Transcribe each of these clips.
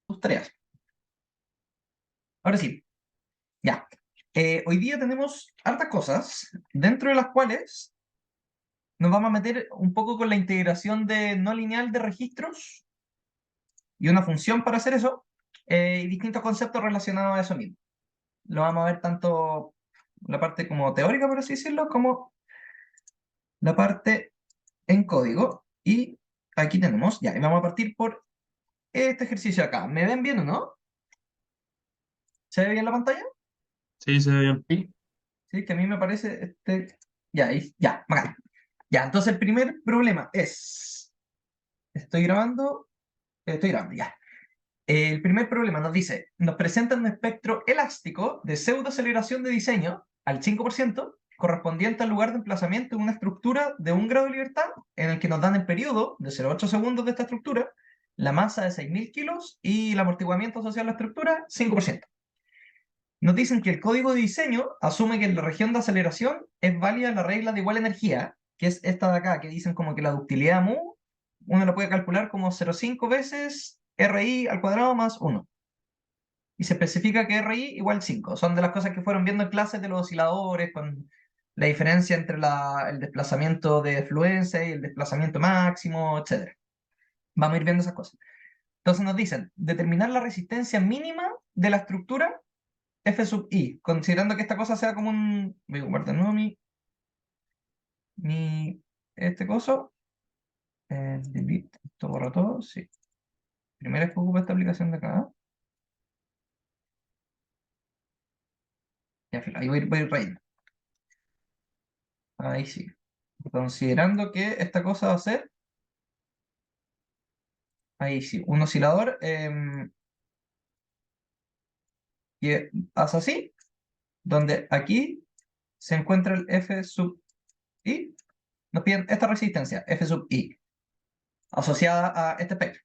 tus tareas. Ahora sí, ya. Hoy día tenemos hartas cosas, dentro de las cuales nos vamos a meter un poco con la integración de no lineal de registros y una función para hacer eso, y distintos conceptos relacionados a eso mismo. Lo vamos a ver tanto la parte como teórica, por así decirlo, como la parte en código. Y aquí tenemos, ya, y vamos a partir por este ejercicio acá. ¿Me ven bien o no? ¿Se ve bien la pantalla? Sí, se ve bien. Sí. Sí, que a mí me parece, ya, ya, bacán. Ya, entonces el primer problema es, estoy grabando, ya. El primer problema nos dice, nos presenta un espectro elástico de pseudoaceleración de diseño al 5%, correspondiente al lugar de emplazamiento de una estructura de 1 grado de libertad, en el que nos dan el periodo de 0,8 segundos de esta estructura, la masa de 6.000 kilos y el amortiguamiento asociado a la estructura, 5%. Nos dicen que el código de diseño asume que en la región de aceleración es válida la regla de igual energía, que es esta de acá, que dicen como que la ductilidad mu, uno la puede calcular como 0,5 veces RI al cuadrado más 1. Y se especifica que RI igual 5. Son de las cosas que fueron viendo en clases de los osciladores, con la diferencia entre el desplazamiento de fluencia y el desplazamiento máximo, etc. Vamos a ir viendo esas cosas. Entonces nos dicen, determinar la resistencia mínima de la estructura F sub I, considerando que esta cosa sea como un... Voy a ocupar de nuevo este coso. Delete, esto borra todo, sí. Primera vez que ocupo esta aplicación de acá. Ya, filo, ahí voy a ir rayando. Ahí sí. Considerando que esta cosa va a ser, ahí sí, un oscilador que hace así, donde aquí se encuentra el F sub I, nos piden esta resistencia, F sub I, asociada a este espectro.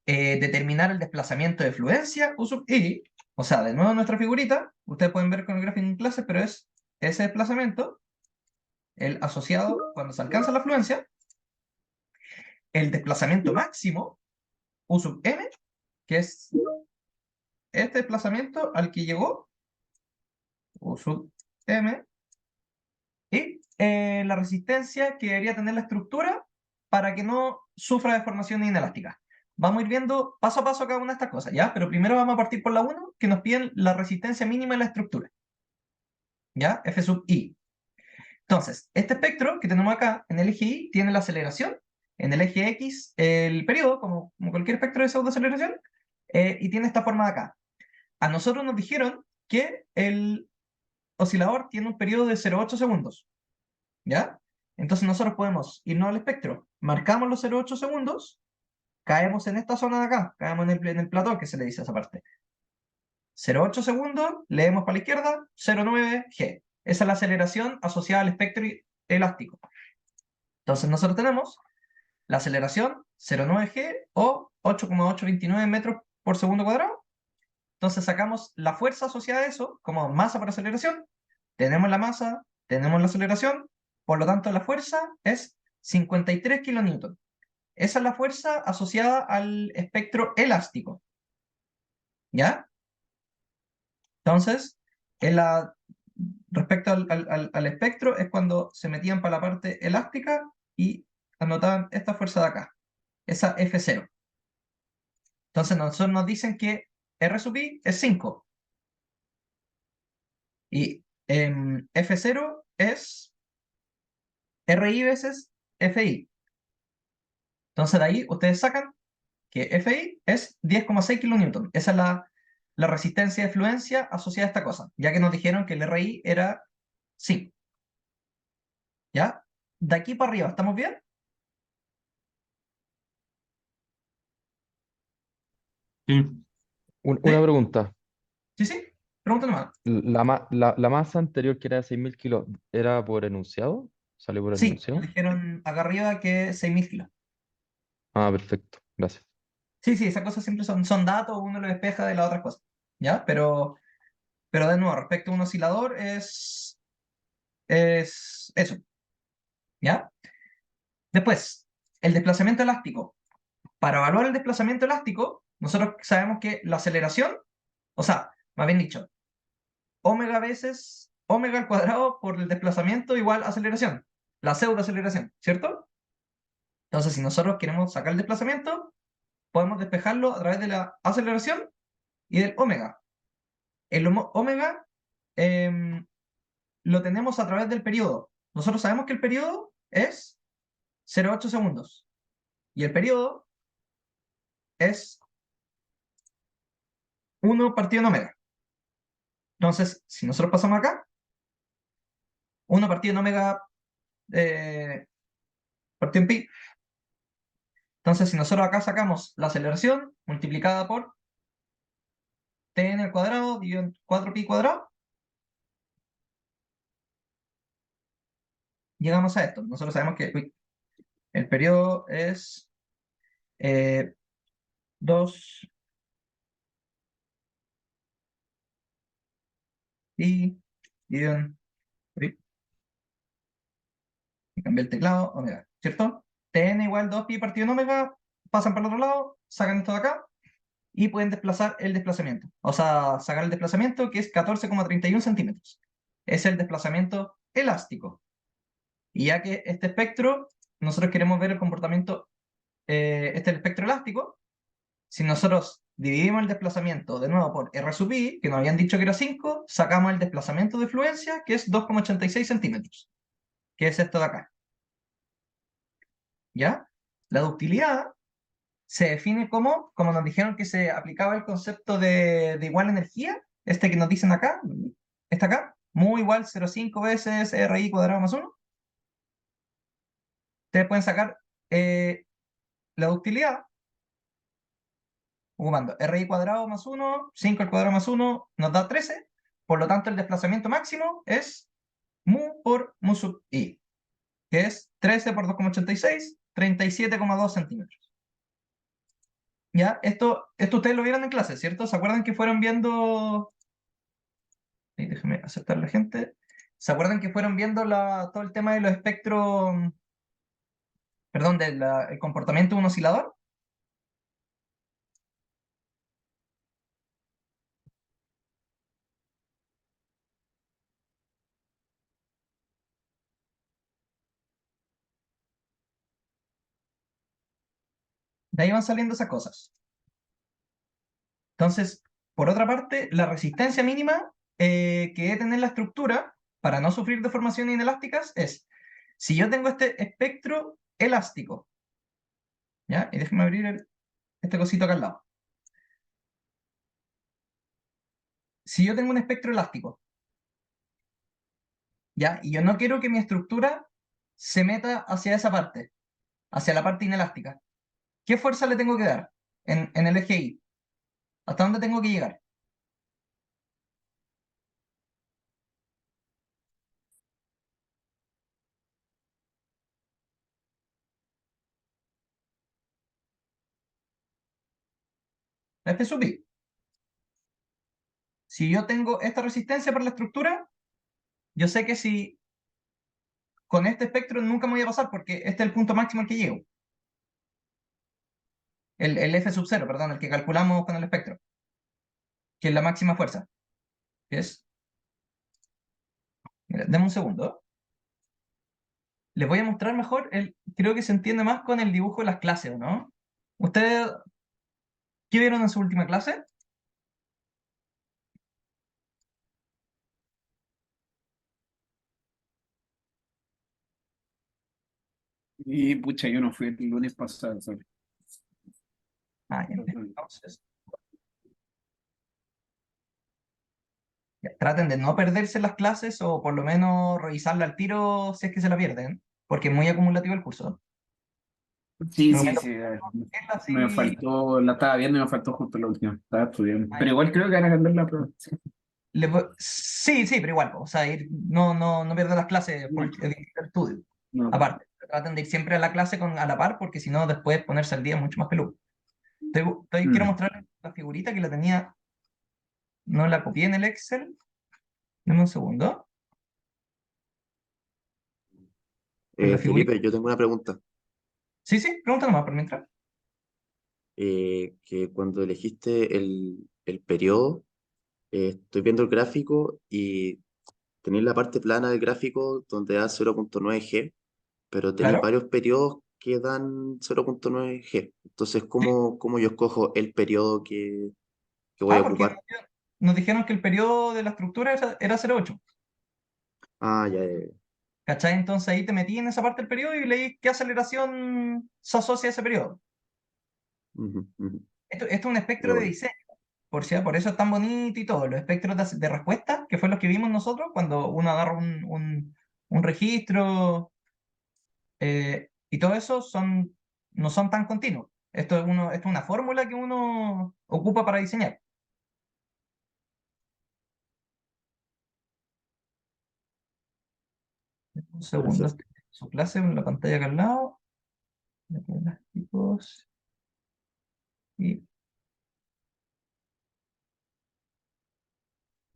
Determinar el desplazamiento de fluencia, U sub I, o sea, de nuevo nuestra figurita, ustedes pueden ver con el gráfico en clase, pero es ese desplazamiento, el asociado cuando se alcanza la fluencia, el desplazamiento máximo, U sub M, que es este desplazamiento al que llegó, U sub M, y la resistencia que debería tener la estructura para que no sufra deformación inelástica. Vamos a ir viendo paso a paso cada una de estas cosas, ¿ya? Pero primero vamos a partir por la 1, que nos piden la resistencia mínima de la estructura, ¿ya? F sub I. Entonces, este espectro que tenemos acá en el eje Y tiene la aceleración, en el eje X el periodo, como cualquier espectro de pseudoaceleración, y tiene esta forma de acá. A nosotros nos dijeron que el oscilador tiene un periodo de 0,8 segundos, ¿ya? Entonces nosotros podemos irnos al espectro, marcamos los 0,8 segundos, caemos en esta zona de acá, caemos en el plató que se le dice a esa parte. 0,8 segundos, leemos para la izquierda, 0,9 G. Esa es la aceleración asociada al espectro elástico. Entonces nosotros tenemos la aceleración 0,9 G o 8,829 metros por segundo cuadrado. Entonces sacamos la fuerza asociada a eso como masa por aceleración. Tenemos la masa, tenemos la aceleración, por lo tanto la fuerza es 53 kilonewton. Esa es la fuerza asociada al espectro elástico, ¿ya? Entonces, respecto al espectro es cuando se metían para la parte elástica y anotaban esta fuerza de acá, esa F0. Entonces nosotros nos dicen que R sub I es 5 y F0 es RI veces FI. Entonces de ahí ustedes sacan que FI es 10,6 kilonewton. Esa es la resistencia de fluencia asociada a esta cosa, ya que nos dijeron que el RI era 5. ¿Ya? De aquí para arriba, ¿estamos bien? Sí. Una ¿Sí? pregunta. ¿Sí, sí? Pregunta nomás. La masa anterior, que era de 6.000 kilos, ¿era por enunciado? ¿Salió por Sí, nos enunciado? dijeron acá arriba que 6.000 kilos. Ah, perfecto. Gracias. Sí, sí, esas cosas siempre son datos, uno lo despeja de las otras cosas. ¿Ya? Pero de nuevo, respecto a un oscilador es eso. ¿Ya? Después, el desplazamiento elástico. para evaluar el desplazamiento elástico, nosotros sabemos que la aceleración, o sea, más bien dicho, omega veces omega al cuadrado por el desplazamiento igual aceleración, la pseudoaceleración, ¿cierto? Entonces, si nosotros queremos sacar el desplazamiento, podemos despejarlo a través de la aceleración y del omega. El omega lo tenemos a través del periodo. Nosotros sabemos que el periodo es 0,8 segundos. Y el periodo es 1 partido en omega. Entonces, si nosotros pasamos acá, 1 partido en omega partido en pi. Entonces, si nosotros acá sacamos la aceleración multiplicada por t al cuadrado dividido en 4pi cuadrado, llegamos a esto. Nosotros sabemos que el periodo es 2 pi dividido en pi. Y cambié el teclado, omega, ¿cierto? Tn igual 2pi partido en omega, pasan para el otro lado, sacan esto de acá y pueden desplazar el desplazamiento. O sea, sacar el desplazamiento que es 14,31 centímetros. Es el desplazamiento elástico. Y ya que este espectro, nosotros queremos ver el comportamiento, este es el espectro elástico, si nosotros dividimos el desplazamiento de nuevo por R sub i, que nos habían dicho que era 5, sacamos el desplazamiento de fluencia, que es 2,86 centímetros, que es esto de acá. ¿Ya? La ductilidad se define como nos dijeron que se aplicaba el concepto de igual energía, este que nos dicen acá, este acá, mu igual 0,5 veces RI cuadrado más 1. Ustedes pueden sacar la ductilidad ocupando RI cuadrado más 1, 5 al cuadrado más 1, nos da 13. Por lo tanto, el desplazamiento máximo es mu por mu sub i, que es 13 por 2,86, 37,2 centímetros. ¿Ya? Esto ustedes lo vieron en clase, ¿cierto? ¿Se acuerdan que fueron viendo... Déjame aceptar la gente. ¿Se acuerdan que fueron viendo todo el tema de los espectros, perdón, del comportamiento de un oscilador? De ahí van saliendo esas cosas. Entonces, por otra parte, la resistencia mínima que debe tener la estructura para no sufrir deformaciones inelásticas es, si yo tengo este espectro elástico, ¿ya? Y déjenme abrir este cosito acá al lado. Si yo tengo un espectro elástico, ¿ya? Y yo no quiero que mi estructura se meta hacia esa parte, hacia la parte inelástica. ¿Qué fuerza le tengo que dar en el eje Y? ¿Hasta dónde tengo que llegar? La F sub I. Si yo tengo esta resistencia para la estructura, yo sé que si con este espectro nunca me voy a pasar porque este es el punto máximo al que llego. El F sub 0, perdón, el que calculamos con el espectro, que es la máxima fuerza. Que es, mira, denme un segundo. Les voy a mostrar mejor, creo que se entiende más con el dibujo de las clases, ¿o no? ¿Ustedes qué vieron en su última clase? Y pucha, yo no fui el lunes pasado, ¿sabes? Entonces, ya, traten de no perderse las clases o por lo menos revisarla al tiro si es que se la pierden, porque es muy acumulativo el curso. Sí, sí, Recomiendo sí. verla Me así. faltó, la estaba viendo y me faltó justo la última. Estaba estudiando. Pero igual creo que van a cambiar la prueba. Sí, sí, pero igual, o sea, no pierdan las clases por el estudio. No. Aparte, traten de ir siempre a la clase a la par, porque si no, después ponerse al día es mucho más peludo. Quiero Mm. mostrar la figurita que la tenía, no la copié en el Excel. Dame un segundo. En la figurita. Felipe, yo tengo una pregunta. Sí, sí, pregunta nomás por mientras. que cuando elegiste el periodo, estoy viendo el gráfico y tenéis la parte plana del gráfico donde da 0,9 G, pero tenéis Claro. varios periodos que dan 0,9 G. Entonces, Sí. ¿cómo yo escojo el periodo que voy a Porque ocupar? nos dijeron que el periodo de la estructura era 0,8. Ah, ya, ya, ya. ¿Cachai? Entonces ahí te metí en esa parte del periodo y leí qué aceleración se asocia a ese periodo. Ujú, ujú. Esto es un espectro Pero de bueno, diseño, por eso es tan bonito y todo. Los espectros de respuesta, que fue los que vimos nosotros cuando uno agarra un registro y todo eso, no son tan continuos. Esto es una fórmula que uno ocupa para diseñar. Un segundo, perfecto. su clase en la pantalla acá al lado. Elásticos y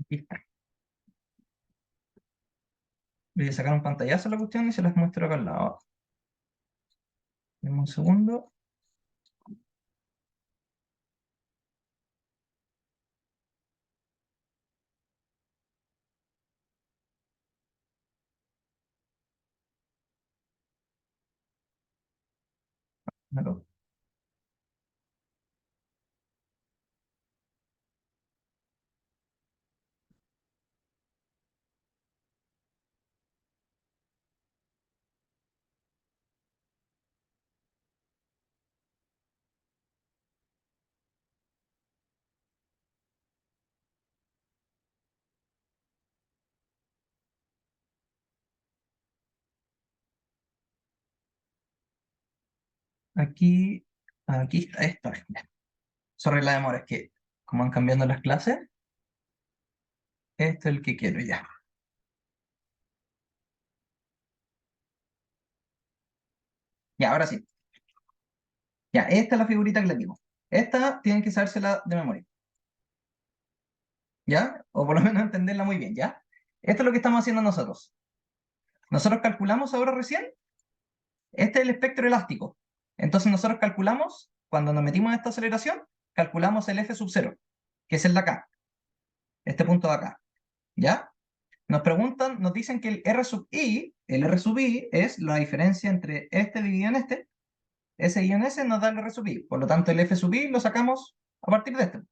aquí está. Voy a sacar un pantallazo a la cuestión y se las muestro acá al lado. Dame un segundo. No. Aquí, aquí está esto. Sorry la demora, es que como van cambiando las clases, este es el que quiero ya. Ya, ahora sí. Ya, esta es la figurita que le digo. Esta tienen que sabérsela de memoria. ¿Ya? O por lo menos entenderla muy bien, ¿ya? Esto es lo que estamos haciendo nosotros. Nosotros calculamos ahora recién, este es el espectro elástico. Entonces nosotros calculamos, cuando nos metimos en esta aceleración, calculamos el F sub 0, que es el de acá, este punto de acá. ¿Ya? Nos preguntan, nos dicen que el R sub I es la diferencia entre este dividido en este, S dividido en S nos da el R sub I, por lo tanto el F sub I lo sacamos a partir de este.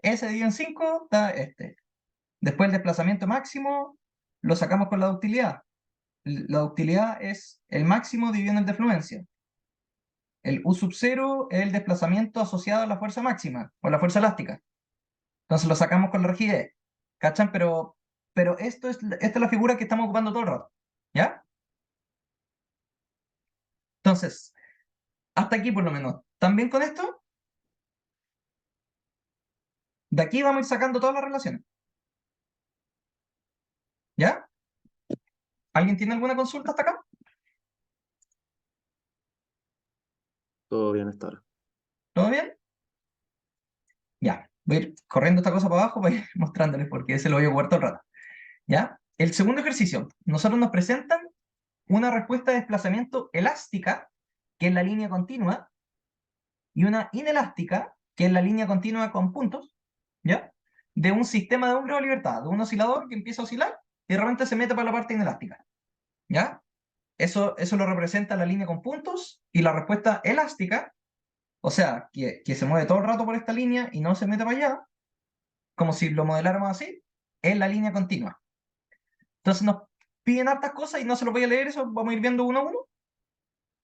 S dividido en 5 da este. Después el desplazamiento máximo lo sacamos con la ductilidad. La ductilidad es el máximo dividido en el de fluencia. El U sub 0 es el desplazamiento asociado a la fuerza máxima, o la fuerza elástica. Entonces lo sacamos con la rigidez. ¿Cachan? Pero esta es la figura que estamos ocupando todo el rato. ¿Ya? Entonces, hasta aquí por lo menos. ¿También con esto? De aquí vamos a ir sacando todas las relaciones. ¿Ya? ¿Alguien tiene alguna consulta hasta acá? Todo bien hasta ahora. ¿Todo bien? Ya. Voy a ir corriendo esta cosa para abajo para ir mostrándoles porque ese lo voy a ocupar todo el rato. ¿Ya? El segundo ejercicio. Nosotros nos presentan una respuesta de desplazamiento elástica, que es la línea continua, y una inelástica, que es la línea continua con puntos, ¿ya? De un sistema de un grado de libertad, de un oscilador que empieza a oscilar y de repente se mete para la parte inelástica, ¿ya? Eso lo representa la línea con puntos y la respuesta elástica, o sea, que se mueve todo el rato por esta línea y no se mete para allá, como si lo modeláramos así, es la línea continua. Entonces nos piden hartas cosas y no se los voy a leer, eso vamos a ir viendo uno a uno,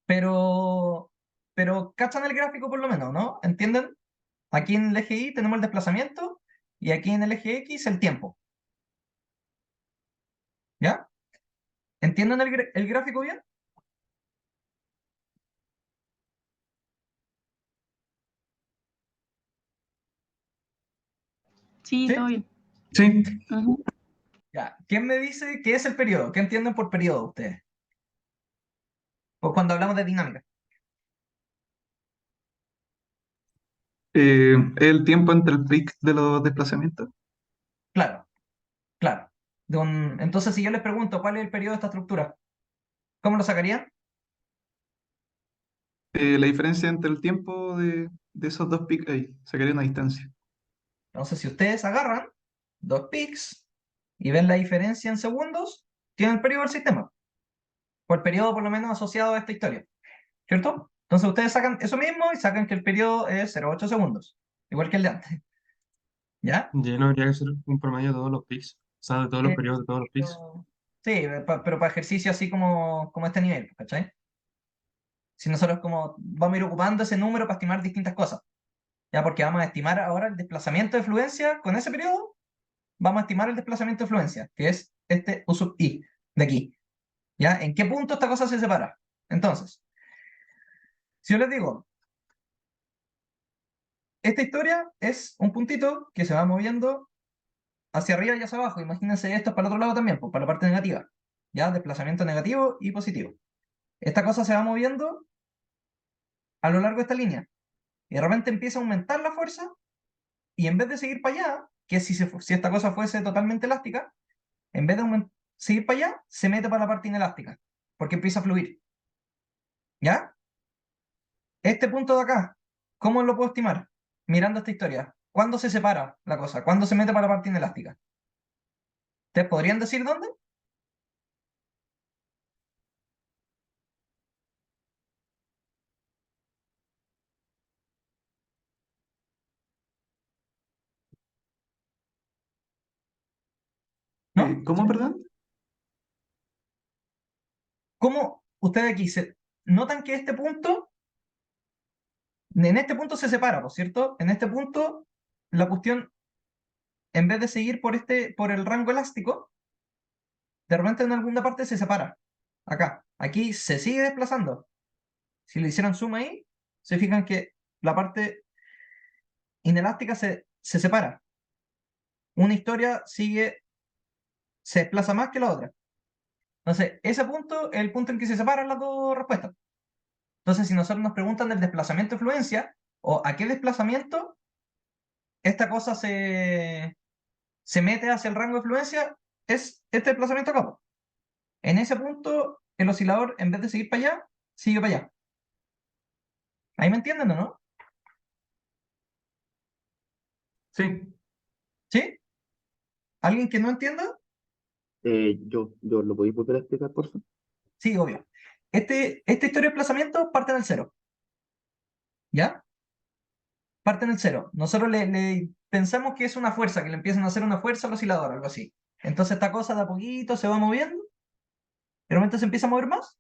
pero, pero cachan el gráfico por lo menos, ¿no? ¿Entienden? Aquí en el eje Y tenemos el desplazamiento y aquí en el eje X el tiempo. ¿Ya? ¿Entienden el gráfico bien? Sí, ¿Sí? todo bien. Sí, Ujú. Ya. ¿Quién me dice qué es el periodo? ¿Qué entienden por periodo ustedes? Pues cuando hablamos de dinámica. el tiempo entre el pic de los desplazamientos. Claro, claro. Entonces, si yo les pregunto cuál es el periodo de esta estructura, ¿cómo lo sacarían? La diferencia entre el tiempo de esos dos picos ahí, sacaría una distancia. Entonces, si ustedes agarran 2 pics y ven la diferencia en segundos, tienen el periodo del sistema. O el periodo por lo menos asociado a esta historia. ¿Cierto? Entonces ustedes sacan eso mismo y sacan que el periodo es 0,8 segundos. Igual que el de antes. ¿Ya? Ya no habría que hacer un promedio de todos los pics. O sea, de todos los Eh, periodos de todos los pics. Sí, pero para ejercicio así como este nivel, ¿cachai? Si nosotros como vamos a ir ocupando ese número para estimar distintas cosas. ¿Ya? Porque vamos a estimar ahora el desplazamiento de fluencia con ese periodo. Vamos a estimar el desplazamiento de fluencia, que es este U sub I, de aquí. ¿Ya? ¿En qué punto esta cosa se separa? Entonces, si yo les digo, esta historia es un puntito que se va moviendo hacia arriba y hacia abajo. Imagínense esto para el otro lado también, pues para la parte negativa. ¿Ya? Desplazamiento negativo y positivo. Esta cosa se va moviendo a lo largo de esta línea. Y de repente empieza a aumentar la fuerza y en vez de seguir para allá, que si esta cosa fuese totalmente elástica, en vez de seguir para allá, se mete para la parte inelástica, porque empieza a fluir. ¿Ya? Este punto de acá, ¿cómo lo puedo estimar? Mirando esta historia. ¿Cuándo se separa la cosa? ¿Cuándo se mete para la parte inelástica? ¿Ustedes podrían decir dónde? ¿No? ¿Cómo, perdón? ¿Cómo ustedes aquí se notan que en este punto se separa, ¿por cierto? En este punto, la cuestión, en vez de seguir por el rango elástico, de repente en alguna parte se separa. Acá. Aquí se sigue desplazando. Si le hicieran zoom ahí, se fijan que la parte inelástica se separa. Una historia se desplaza más que la otra. Entonces, ese punto es el punto en que se separan las dos respuestas. Entonces, si nosotros nos preguntan del desplazamiento de fluencia, o a qué desplazamiento esta cosa se mete hacia el rango de fluencia, es este desplazamiento acá. En ese punto, el oscilador, en vez de seguir para allá, sigue para allá. ¿Ahí me entienden o no? Sí. ¿Sí? ¿Alguien que no entienda? Yo lo podéis volver a explicar, por favor. Sí, obvio. Esta historia de desplazamiento parte en el cero. ¿Ya? Parte en el cero. Nosotros le pensamos que es una fuerza, que le empiezan a hacer una fuerza al oscilador, algo así. Entonces esta cosa de a poquito se va moviendo, de repente se empieza a mover más.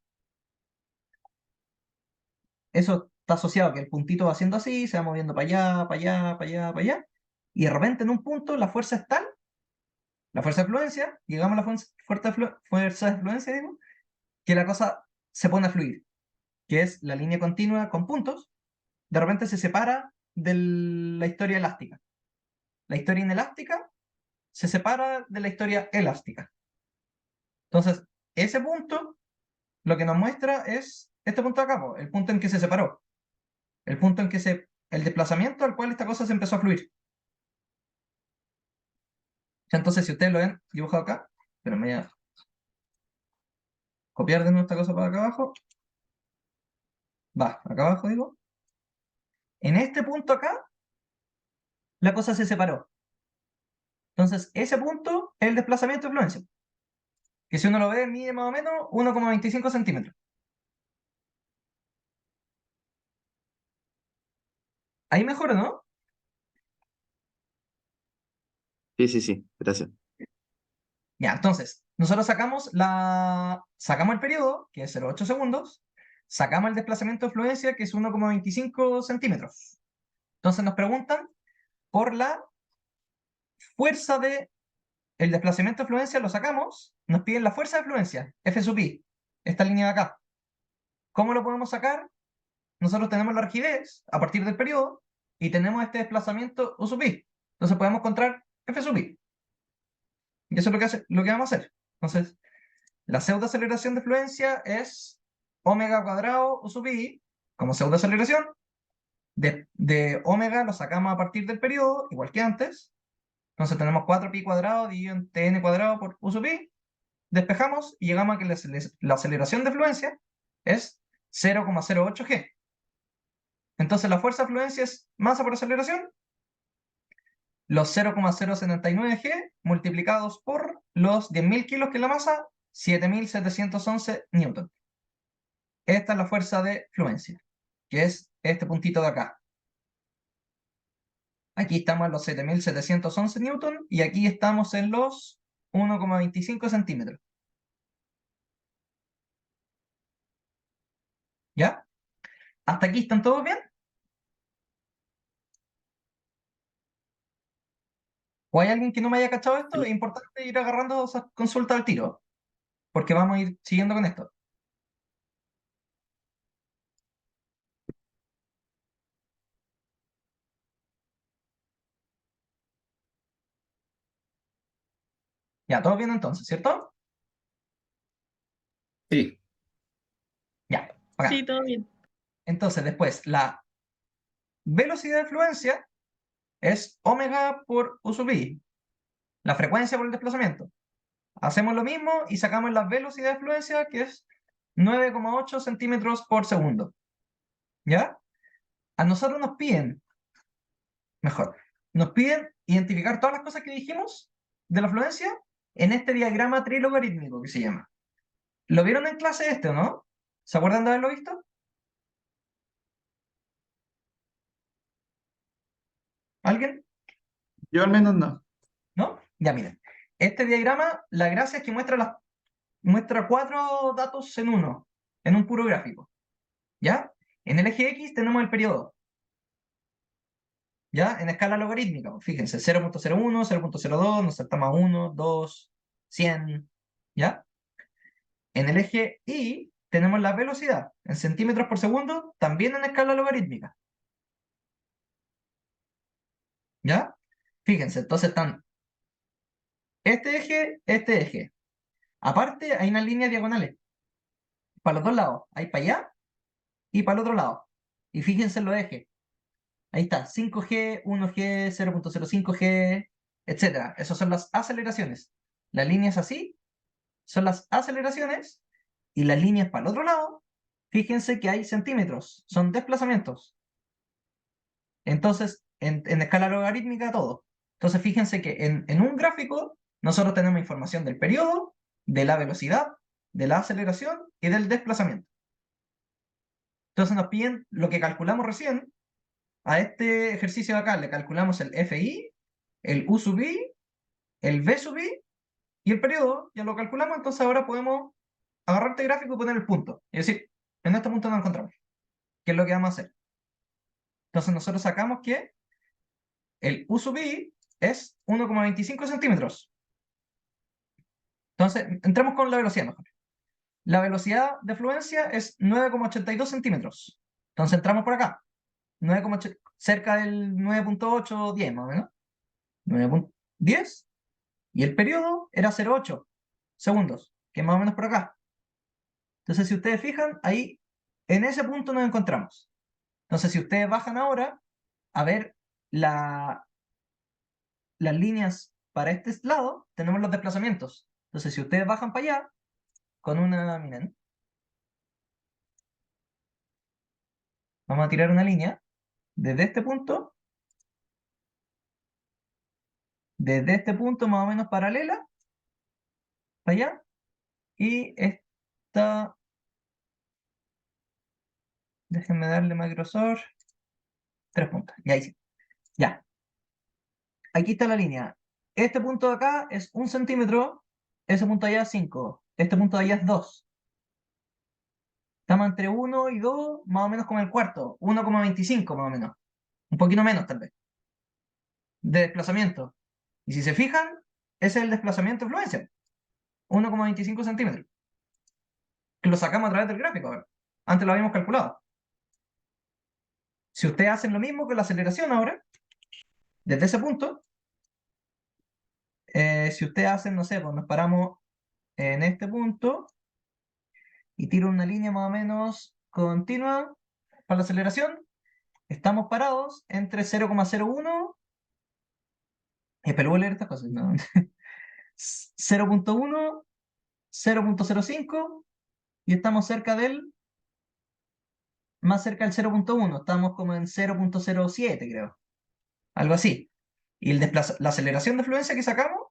Eso está asociado a que el puntito va haciendo así, se va moviendo para allá, para allá, para allá, para allá. Y de repente en un punto la fuerza es tal, la fuerza de fluencia, llegamos a la fuerza de fluencia, digo, que la cosa se pone a fluir, que es la línea continua con puntos, de repente se separa de la historia elástica. La historia inelástica se separa de la historia elástica. Entonces, ese punto lo que nos muestra es este punto de acá, po, el punto en que se separó, el punto en que el desplazamiento al cual esta cosa se empezó a fluir. Entonces, si ustedes lo ven dibujado acá, pero me voy a copiar de nuevo esta cosa para acá abajo. Va, acá abajo digo. En este punto acá, la cosa se separó. Entonces, ese punto es el desplazamiento de fluencia, que si uno lo ve, mide más o menos 1,25 centímetros. Ahí mejor, ¿no? Sí, sí, sí, gracias. Ya, entonces, nosotros sacamos el periodo, que es 0,8 segundos, sacamos el desplazamiento de fluencia, que es 1,25 centímetros. Entonces nos preguntan por la fuerza el desplazamiento de fluencia, lo sacamos, nos piden la fuerza de fluencia, F sub I, esta línea de acá. ¿Cómo lo podemos sacar? Nosotros tenemos la rigidez a partir del periodo y tenemos este desplazamiento U sub I. Entonces podemos encontrar F sub I. Y eso es lo que vamos a hacer. Entonces, la pseudoaceleración de fluencia es omega cuadrado U sub I como pseudoaceleración. De omega lo sacamos a partir del periodo, igual que antes. Entonces tenemos 4pi cuadrado dividido en tn cuadrado por U sub I. Despejamos y llegamos a que la aceleración de fluencia es 0,08 g. Entonces la fuerza de fluencia es masa por aceleración, los 0,079 G multiplicados por los 10.000 kilos que es la masa, 7.711 newton. Esta es la fuerza de fluencia, que es este puntito de acá. Aquí estamos en los 7.711 newton y aquí estamos en los 1,25 centímetros. ¿Ya? ¿Hasta aquí están todos bien? ¿O hay alguien que no me haya cachado esto? Es importante ir agarrando esas consultas al tiro, porque vamos a ir siguiendo con esto. Ya, todos bien entonces, ¿cierto? Sí. Ya, acá. Sí, todo bien. Entonces, después, la velocidad de fluencia es omega por u sub i, la frecuencia por el desplazamiento. Hacemos lo mismo y sacamos la velocidad de fluencia, que es 9,8 centímetros por segundo. ¿Ya? A nosotros nos piden, nos piden identificar todas las cosas que dijimos de la fluencia en este diagrama trilogarítmico que se llama. ¿Lo vieron en clase este o no? ¿Se acuerdan de haberlo visto? ¿Alguien? Yo al menos no. ¿No? Ya miren. Este diagrama, la gracia es que muestra 4 datos en uno, en un puro gráfico. ¿Ya? En el eje X tenemos el periodo. ¿Ya? En escala logarítmica. Fíjense, 0,01, 0,02, nos saltamos a 1, 2, 100. ¿Ya? En el eje Y tenemos la velocidad en centímetros por segundo, también en escala logarítmica. ¿Ya? Fíjense, entonces están este eje. Aparte, hay unas líneas diagonales. Para los dos lados. Hay para allá y para el otro lado. Y fíjense en los ejes. Ahí está, 5G, 1G, 0,05G, etc. Esas son las aceleraciones. Las líneas así son las aceleraciones y las líneas para el otro lado, fíjense que hay centímetros, son desplazamientos. Entonces, en escala logarítmica todo. Entonces, fíjense que en un gráfico nosotros tenemos información del periodo, de la velocidad, de la aceleración y del desplazamiento. Entonces nos piden lo que calculamos recién. A este ejercicio de acá le calculamos el FI, el U sub I, el V sub I y el periodo, ya lo calculamos, entonces ahora podemos agarrar este gráfico y poner el punto. Es decir, en este punto nos encontramos. ¿Qué es lo que vamos a hacer? Entonces nosotros sacamos que el U sub I es 1,25 centímetros. Entonces, entremos con la velocidad mejor. La velocidad de fluencia es 9,82 centímetros. Entonces entramos por acá. 9,8, cerca del 9,8, 10 más o menos. 9,10. Y el periodo era 0,8 segundos, que es más o menos por acá. Entonces, si ustedes fijan, ahí, en ese punto nos encontramos. Entonces, si ustedes bajan ahora a ver las líneas para este lado, tenemos los desplazamientos. Entonces, si ustedes bajan para allá, con una, miren, vamos a tirar una línea desde este punto más o menos paralela, para allá, y esta, déjenme darle Microsoft, 3 puntos, y ahí sí, ya. Aquí está la línea. Este punto de acá es 1 centímetro, ese punto allá es 5, este punto de allá es 2. Estamos entre 1 y 2, más o menos como el cuarto, 1,25 más o menos, un poquito menos tal vez, de desplazamiento. Y si se fijan, ese es el desplazamiento de fluencia, 1,25 centímetros, que lo sacamos a través del gráfico ahora. Antes lo habíamos calculado. Si ustedes hacen lo mismo con la aceleración ahora, desde ese punto, si ustedes hacen, no sé, pues nos paramos en este punto y tiro una línea más o menos continua para la aceleración, estamos parados entre 0,01, pero voy a leer estas cosas, ¿no? 0,1, 0,05 y estamos cerca del más cerca del 0.1, estamos como en 0.07, creo. Algo así. Y la aceleración de fluencia que sacamos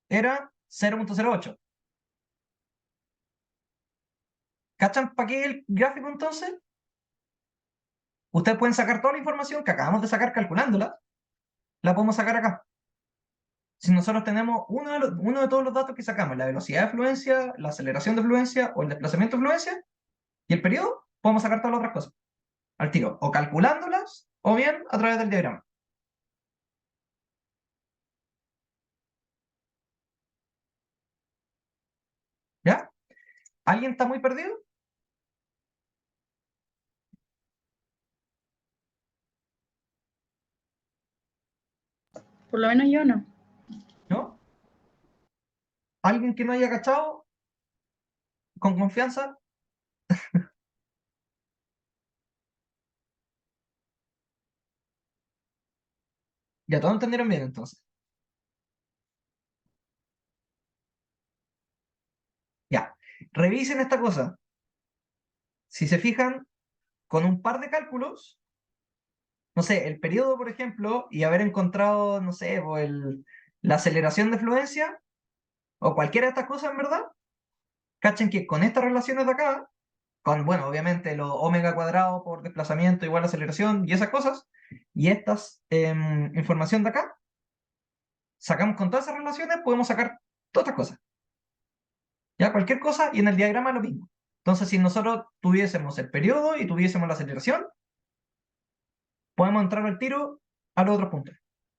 era 0.08. ¿Cachan para qué el gráfico entonces? Ustedes pueden sacar toda la información que acabamos de sacar calculándola, la podemos sacar acá. Si nosotros tenemos uno de todos los datos que sacamos, la velocidad de fluencia, la aceleración de fluencia o el desplazamiento de fluencia y el periodo, podemos sacar todas las otras cosas al tiro, o calculándolas o bien a través del diagrama. ¿Ya? ¿Alguien está muy perdido? Por lo menos yo no. ¿No? ¿Alguien que no haya cachado? ¿Con confianza? Ya todos entendieron bien entonces. Ya. Revisen esta cosa. Si se fijan, con un par de cálculos, no sé, el periodo, por ejemplo, y haber encontrado, no sé, la aceleración de fluencia, o cualquiera de estas cosas en verdad, cachen que con estas relaciones de acá, con, bueno, obviamente lo omega cuadrado por desplazamiento igual a aceleración y esas cosas, y estas información de acá, sacamos con todas esas relaciones, podemos sacar todas estas cosas. Ya, cualquier cosa, y en el diagrama lo mismo. Entonces, si nosotros tuviésemos el periodo y tuviésemos la aceleración, podemos entrar al tiro a los otros puntos.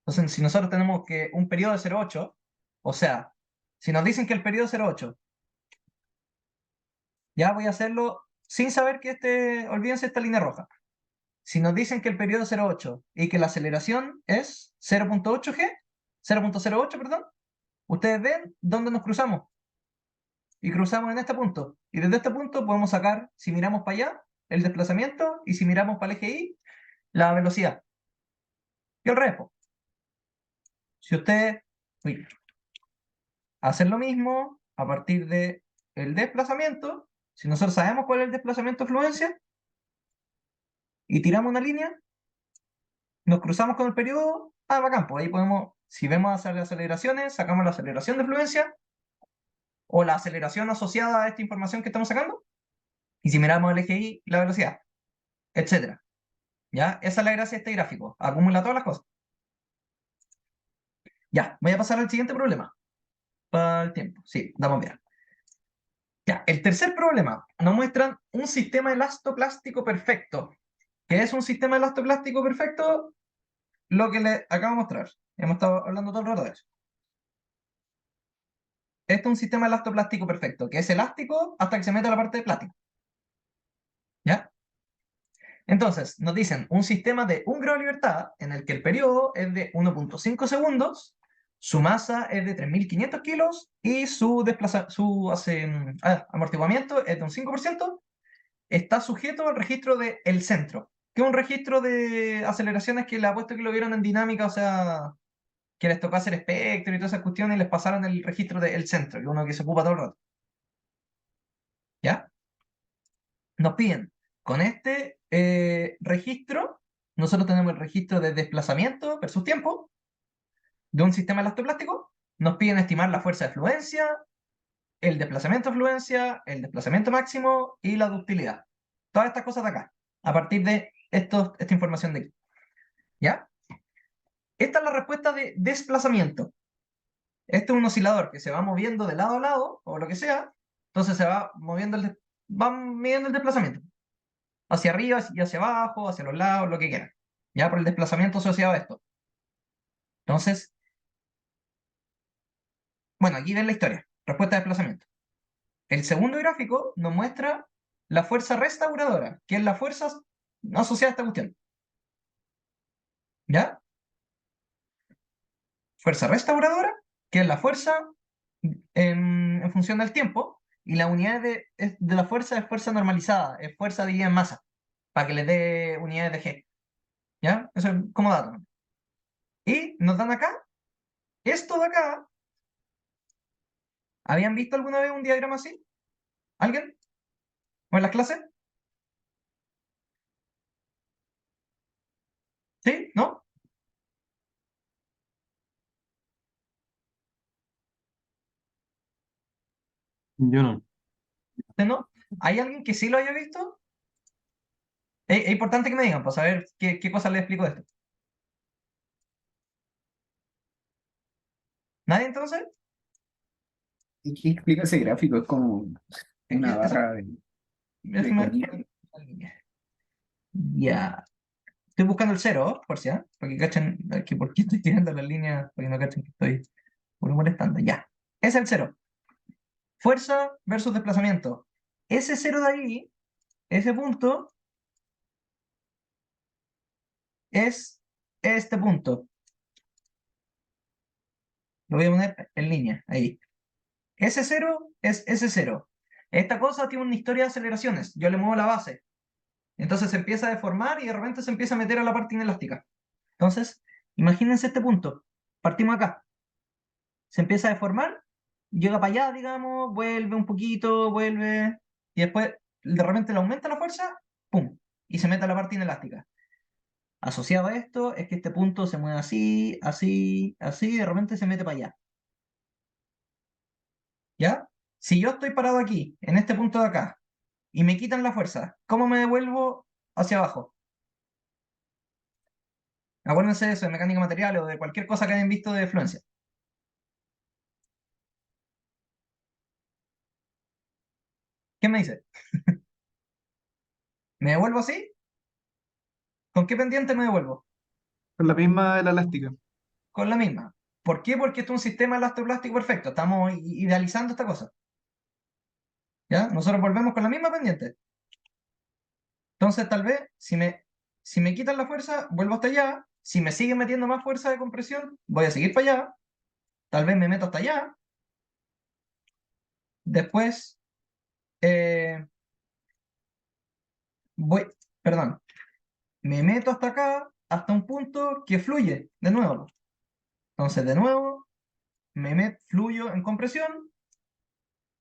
Entonces, si nosotros tenemos que un periodo de 0,8, o sea, si nos dicen que el periodo es 0,8, ya voy a hacerlo sin saber que olvídense esta línea roja. Si nos dicen que el periodo es 0,8 y que la aceleración es 0.8 g, 0.08, perdón, ustedes ven dónde nos cruzamos. Y cruzamos en este punto. Y desde este punto podemos sacar, si miramos para allá, el desplazamiento, y si miramos para el eje Y, la velocidad. Y el resto. Si ustedes hacen lo mismo a partir del desplazamiento, si nosotros sabemos cuál es el desplazamiento de fluencia, y tiramos una línea, nos cruzamos con el periodo, bacán, pues ahí podemos, si vemos hacia las aceleraciones, sacamos la aceleración de fluencia, o la aceleración asociada a esta información que estamos sacando, y si miramos el eje Y, la velocidad, etcétera. ¿Ya? Esa es la gracia de este gráfico. Acumula todas las cosas. Ya, voy a pasar al siguiente problema. Para el tiempo. Sí, damos bien. Ya, el tercer problema. Nos muestran un sistema elastoplástico perfecto. ¿Qué es un sistema elastoplástico perfecto? Lo que les acabo de mostrar. Hemos estado hablando todo el rato de eso. Este es un sistema elastoplástico perfecto, que es elástico hasta que se mete a la parte de plástico. ¿Ya? Entonces, nos dicen un sistema de 1 grado de libertad en el que el periodo es de 1.5 segundos, su masa es de 3.500 kilos y su amortiguamiento es de un 5%, está sujeto al registro de el centro, que es un registro de aceleraciones que le apuesto que lo vieron en dinámica, o sea, que les tocó hacer espectro y todas esas cuestiones y les pasaron el registro del centro, que es uno que se ocupa todo el rato. ¿Ya? Nos piden, con este registro, nosotros tenemos el registro de desplazamiento versus tiempo de un sistema elastoplástico, nos piden estimar la fuerza de fluencia, el desplazamiento de fluencia, el desplazamiento máximo y la ductilidad. Todas estas cosas de acá, a partir de esta información de aquí. ¿Ya? Esta es la respuesta de desplazamiento. Este es un oscilador que se va moviendo de lado a lado, o lo que sea, entonces se va moviendo va midiendo el desplazamiento. Hacia arriba y hacia abajo, hacia los lados, lo que quieran. Ya por el desplazamiento asociado a esto. Entonces, bueno, aquí ven la historia. Respuesta de desplazamiento. El segundo gráfico nos muestra la fuerza restauradora, que es la fuerza asociada a esta cuestión. ¿Ya? Fuerza restauradora, que es la fuerza en función del tiempo, y la unidad de la fuerza es fuerza normalizada, es fuerza dividida en masa, para que les dé unidades de G. ¿Ya? Eso es como dato. Y nos dan acá, esto de acá. ¿Habían visto alguna vez un diagrama así? ¿Alguien? ¿O en las clases? ¿Sí? ¿No? Yo no. ¿Usted no? ¿Hay alguien que sí lo haya visto? Es importante que me digan para saber qué cosas les explico de esto. ¿Nadie entonces? ¿Y qué explica ese gráfico? Es como Es una que barra de déjame- colilla. Ya. Estoy buscando el cero, por si, para que cachen que por qué estoy tirando las líneas, para que no cachen que estoy molestando. Ya. Es el cero. Fuerza versus desplazamiento. Ese cero de ahí, ese punto, es este punto. Lo voy a poner en línea, ahí. Ese cero es ese cero. Esta cosa tiene una historia de aceleraciones. Yo le muevo la base. Entonces se empieza a deformar y de repente se empieza a meter a la parte inelástica. Entonces, imagínense este punto. Partimos acá. Se empieza a deformar, llega para allá, digamos, vuelve un poquito, vuelve, y después de repente le aumenta la fuerza, ¡pum! Y se mete a la parte inelástica. Asociado a esto es que este punto se mueve así, así, así, y de repente se mete para allá. ¿Ya? Si yo estoy parado aquí, en este punto de acá, y me quitan la fuerza, ¿cómo me devuelvo hacia abajo? Acuérdense de eso, de mecánica material o de cualquier cosa que hayan visto de fluencia. ¿Qué me dice? ¿Me devuelvo así? ¿Con qué pendiente me devuelvo? Con la misma de la elástica. Con la misma. ¿Por qué? Porque esto es un sistema elastoplástico perfecto. Estamos idealizando esta cosa. ¿Ya? Nosotros volvemos con la misma pendiente. Entonces, tal vez, si me quitan la fuerza, vuelvo hasta allá. Si me siguen metiendo más fuerza de compresión, voy a seguir para allá. Tal vez me meto hasta allá. Después, eh, voy, perdón, me meto hasta acá, hasta un punto que fluye, de nuevo. Entonces, de nuevo, fluyo en compresión,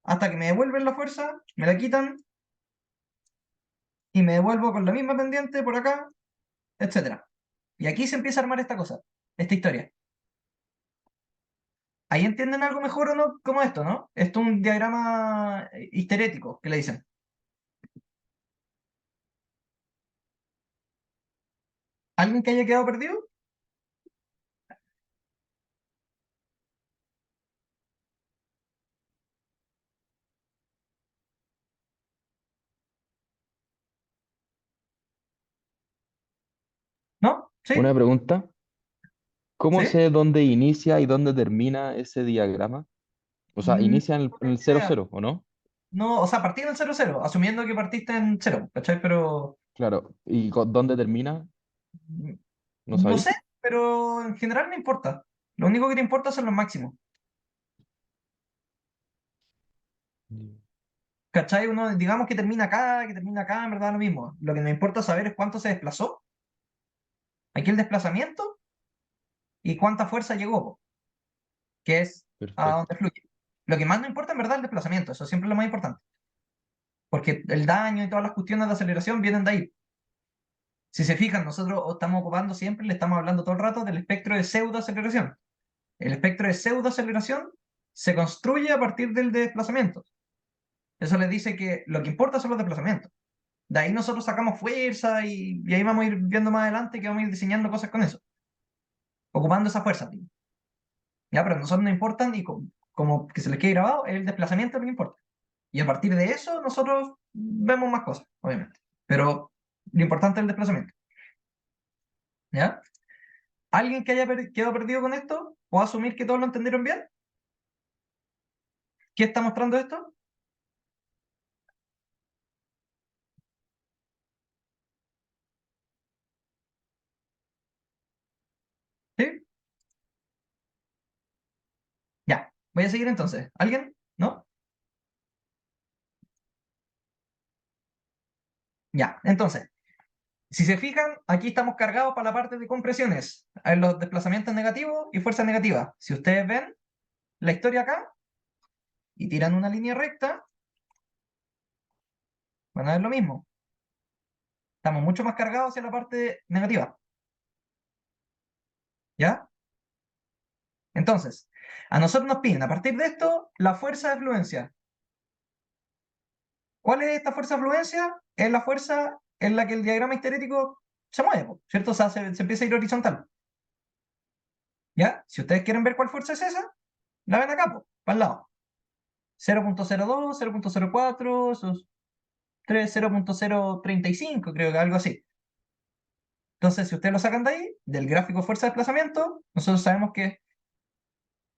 hasta que me devuelven la fuerza, me la quitan, y me devuelvo con la misma pendiente por acá, etcétera. Y aquí se empieza a armar esta cosa, esta historia. ¿Ahí entienden algo mejor o no? Como esto, ¿no? Esto es un diagrama histerético, que le dicen. ¿Alguien que haya quedado perdido? ¿No? Una ¿Sí? pregunta. ¿Cómo ¿Sí? sé dónde inicia y dónde termina ese diagrama? O sea, Mm, inicia en el cero idea. cero, ¿o no? No, o sea, partí en el 0, asumiendo que partiste en 0, ¿cachai? Pero Claro. ¿Y dónde termina? mm, ¿No no sé, sabéis? pero en general no importa. Lo único que te importa son los máximos. ¿Cachai? Uno, digamos que termina acá, en verdad lo mismo. Lo que me importa saber es cuánto se desplazó. Aquí el desplazamiento y cuánta fuerza llegó, po, que es a donde Perfecto. fluye. Lo que más nos importa en verdad es el desplazamiento, eso siempre es lo más importante, porque el daño y todas las cuestiones de aceleración vienen de ahí. Si se fijan, nosotros estamos ocupando siempre, le estamos hablando todo el rato del espectro de pseudoaceleración. El espectro de pseudoaceleración se construye a partir del desplazamiento. Eso les dice que lo que importa son los desplazamientos. De ahí nosotros sacamos fuerza y ahí vamos a ir viendo más adelante que vamos a ir diseñando cosas con eso, ocupando esa fuerza. ¿Ya? Pero a nosotros no importan y como que se les quede grabado, el desplazamiento es lo que importa. Y a partir de eso nosotros vemos más cosas, obviamente. Pero lo importante es el desplazamiento. ¿Ya? ¿Alguien que haya quedado perdido con esto? ¿O asumir que todos lo entendieron bien? ¿Qué está mostrando esto? ¿Sí? Ya. Voy a seguir entonces. ¿Alguien? ¿No? Ya. Entonces, si se fijan, aquí estamos cargados para la parte de compresiones. En los desplazamientos negativos y fuerzas negativas. Si ustedes ven la historia acá y tiran una línea recta, van a ver lo mismo. Estamos mucho más cargados hacia la parte negativa. ¿Ya? Entonces, a nosotros nos piden, a partir de esto, la fuerza de fluencia. ¿Cuál es esta fuerza de fluencia? Es la fuerza en la que el diagrama histerético se mueve, po, ¿cierto? O sea, se empieza a ir horizontal. ¿Ya? Si ustedes quieren ver cuál fuerza es esa, la ven acá, para el lado. 0.02, 0.04, esos 0.035, creo que algo así. Entonces, si ustedes lo sacan de ahí, del gráfico fuerza de desplazamiento, nosotros sabemos que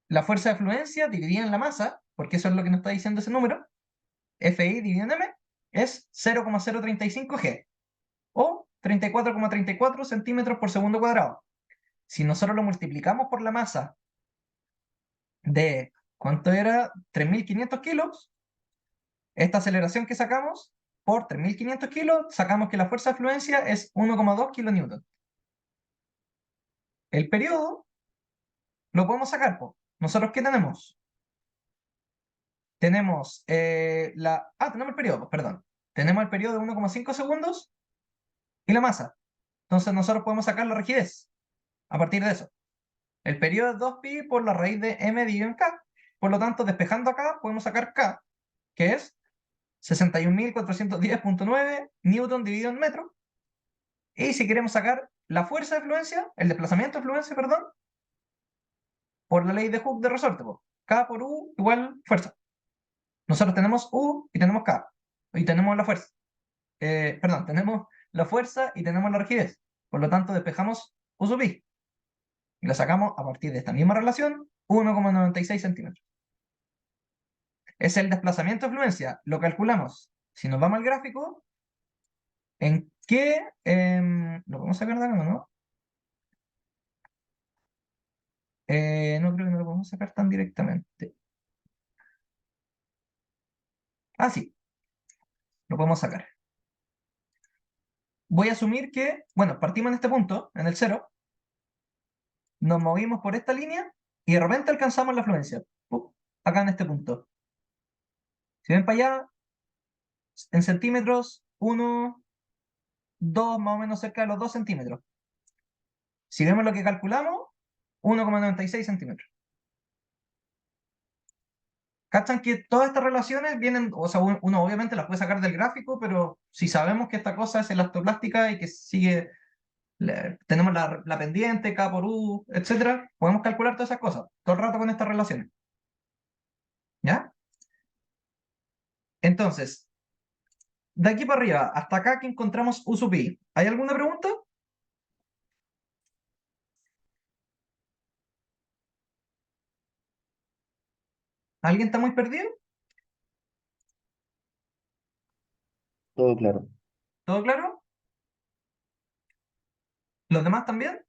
la fuerza de fluencia dividida en la masa, porque eso es lo que nos está diciendo ese número, FI dividido en M, es 0,035 G, o 34,34 centímetros por segundo cuadrado. Si nosotros lo multiplicamos por la masa de, ¿cuánto era? 3.500 kilos, esta aceleración que sacamos por 3.500 kilos, sacamos que la fuerza de fluencia es 1,2 kilonewton. El periodo lo podemos sacar, po. ¿Nosotros qué tenemos? Tenemos tenemos el periodo, perdón. Tenemos el periodo de 1,5 segundos y la masa. Entonces nosotros podemos sacar la rigidez a partir de eso. El periodo es 2pi por la raíz de m dividido en k. Por lo tanto, despejando acá, podemos sacar k, que es 61.410.9 newton dividido en metro. Y si queremos sacar la fuerza de fluencia, el desplazamiento de fluencia, perdón, por la ley de Hooke de resorte, K por U igual fuerza. Nosotros tenemos U y tenemos K. Y tenemos la fuerza. Perdón, tenemos la fuerza y tenemos la rigidez. Por lo tanto, despejamos U sub I. Y la sacamos a partir de esta misma relación, 1,96 centímetros. Es el desplazamiento de fluencia. Lo calculamos. Si nos vamos al gráfico, ¿en qué? ¿Lo podemos sacar de acá, no? No creo que no lo podemos sacar tan directamente. Ah, sí. Lo podemos sacar. Voy a asumir que, bueno, partimos en este punto, en el 0. Nos movimos por esta línea y de repente alcanzamos la fluencia. Acá en este punto. Si ven para allá, en centímetros, 1, 2, más o menos cerca de los 2 centímetros. Si vemos lo que calculamos, 1,96 centímetros. ¿Cachan que todas estas relaciones vienen, o sea, uno obviamente las puede sacar del gráfico, pero si sabemos que esta cosa es elastoplástica y que sigue, tenemos la pendiente, K por U, etcétera, podemos calcular todas esas cosas, todo el rato con estas relaciones. ¿Ya? Entonces, de aquí para arriba, hasta acá que encontramos U sub I, ¿hay alguna pregunta? ¿Alguien está muy perdido? Todo claro. ¿Todo claro? ¿Los demás también?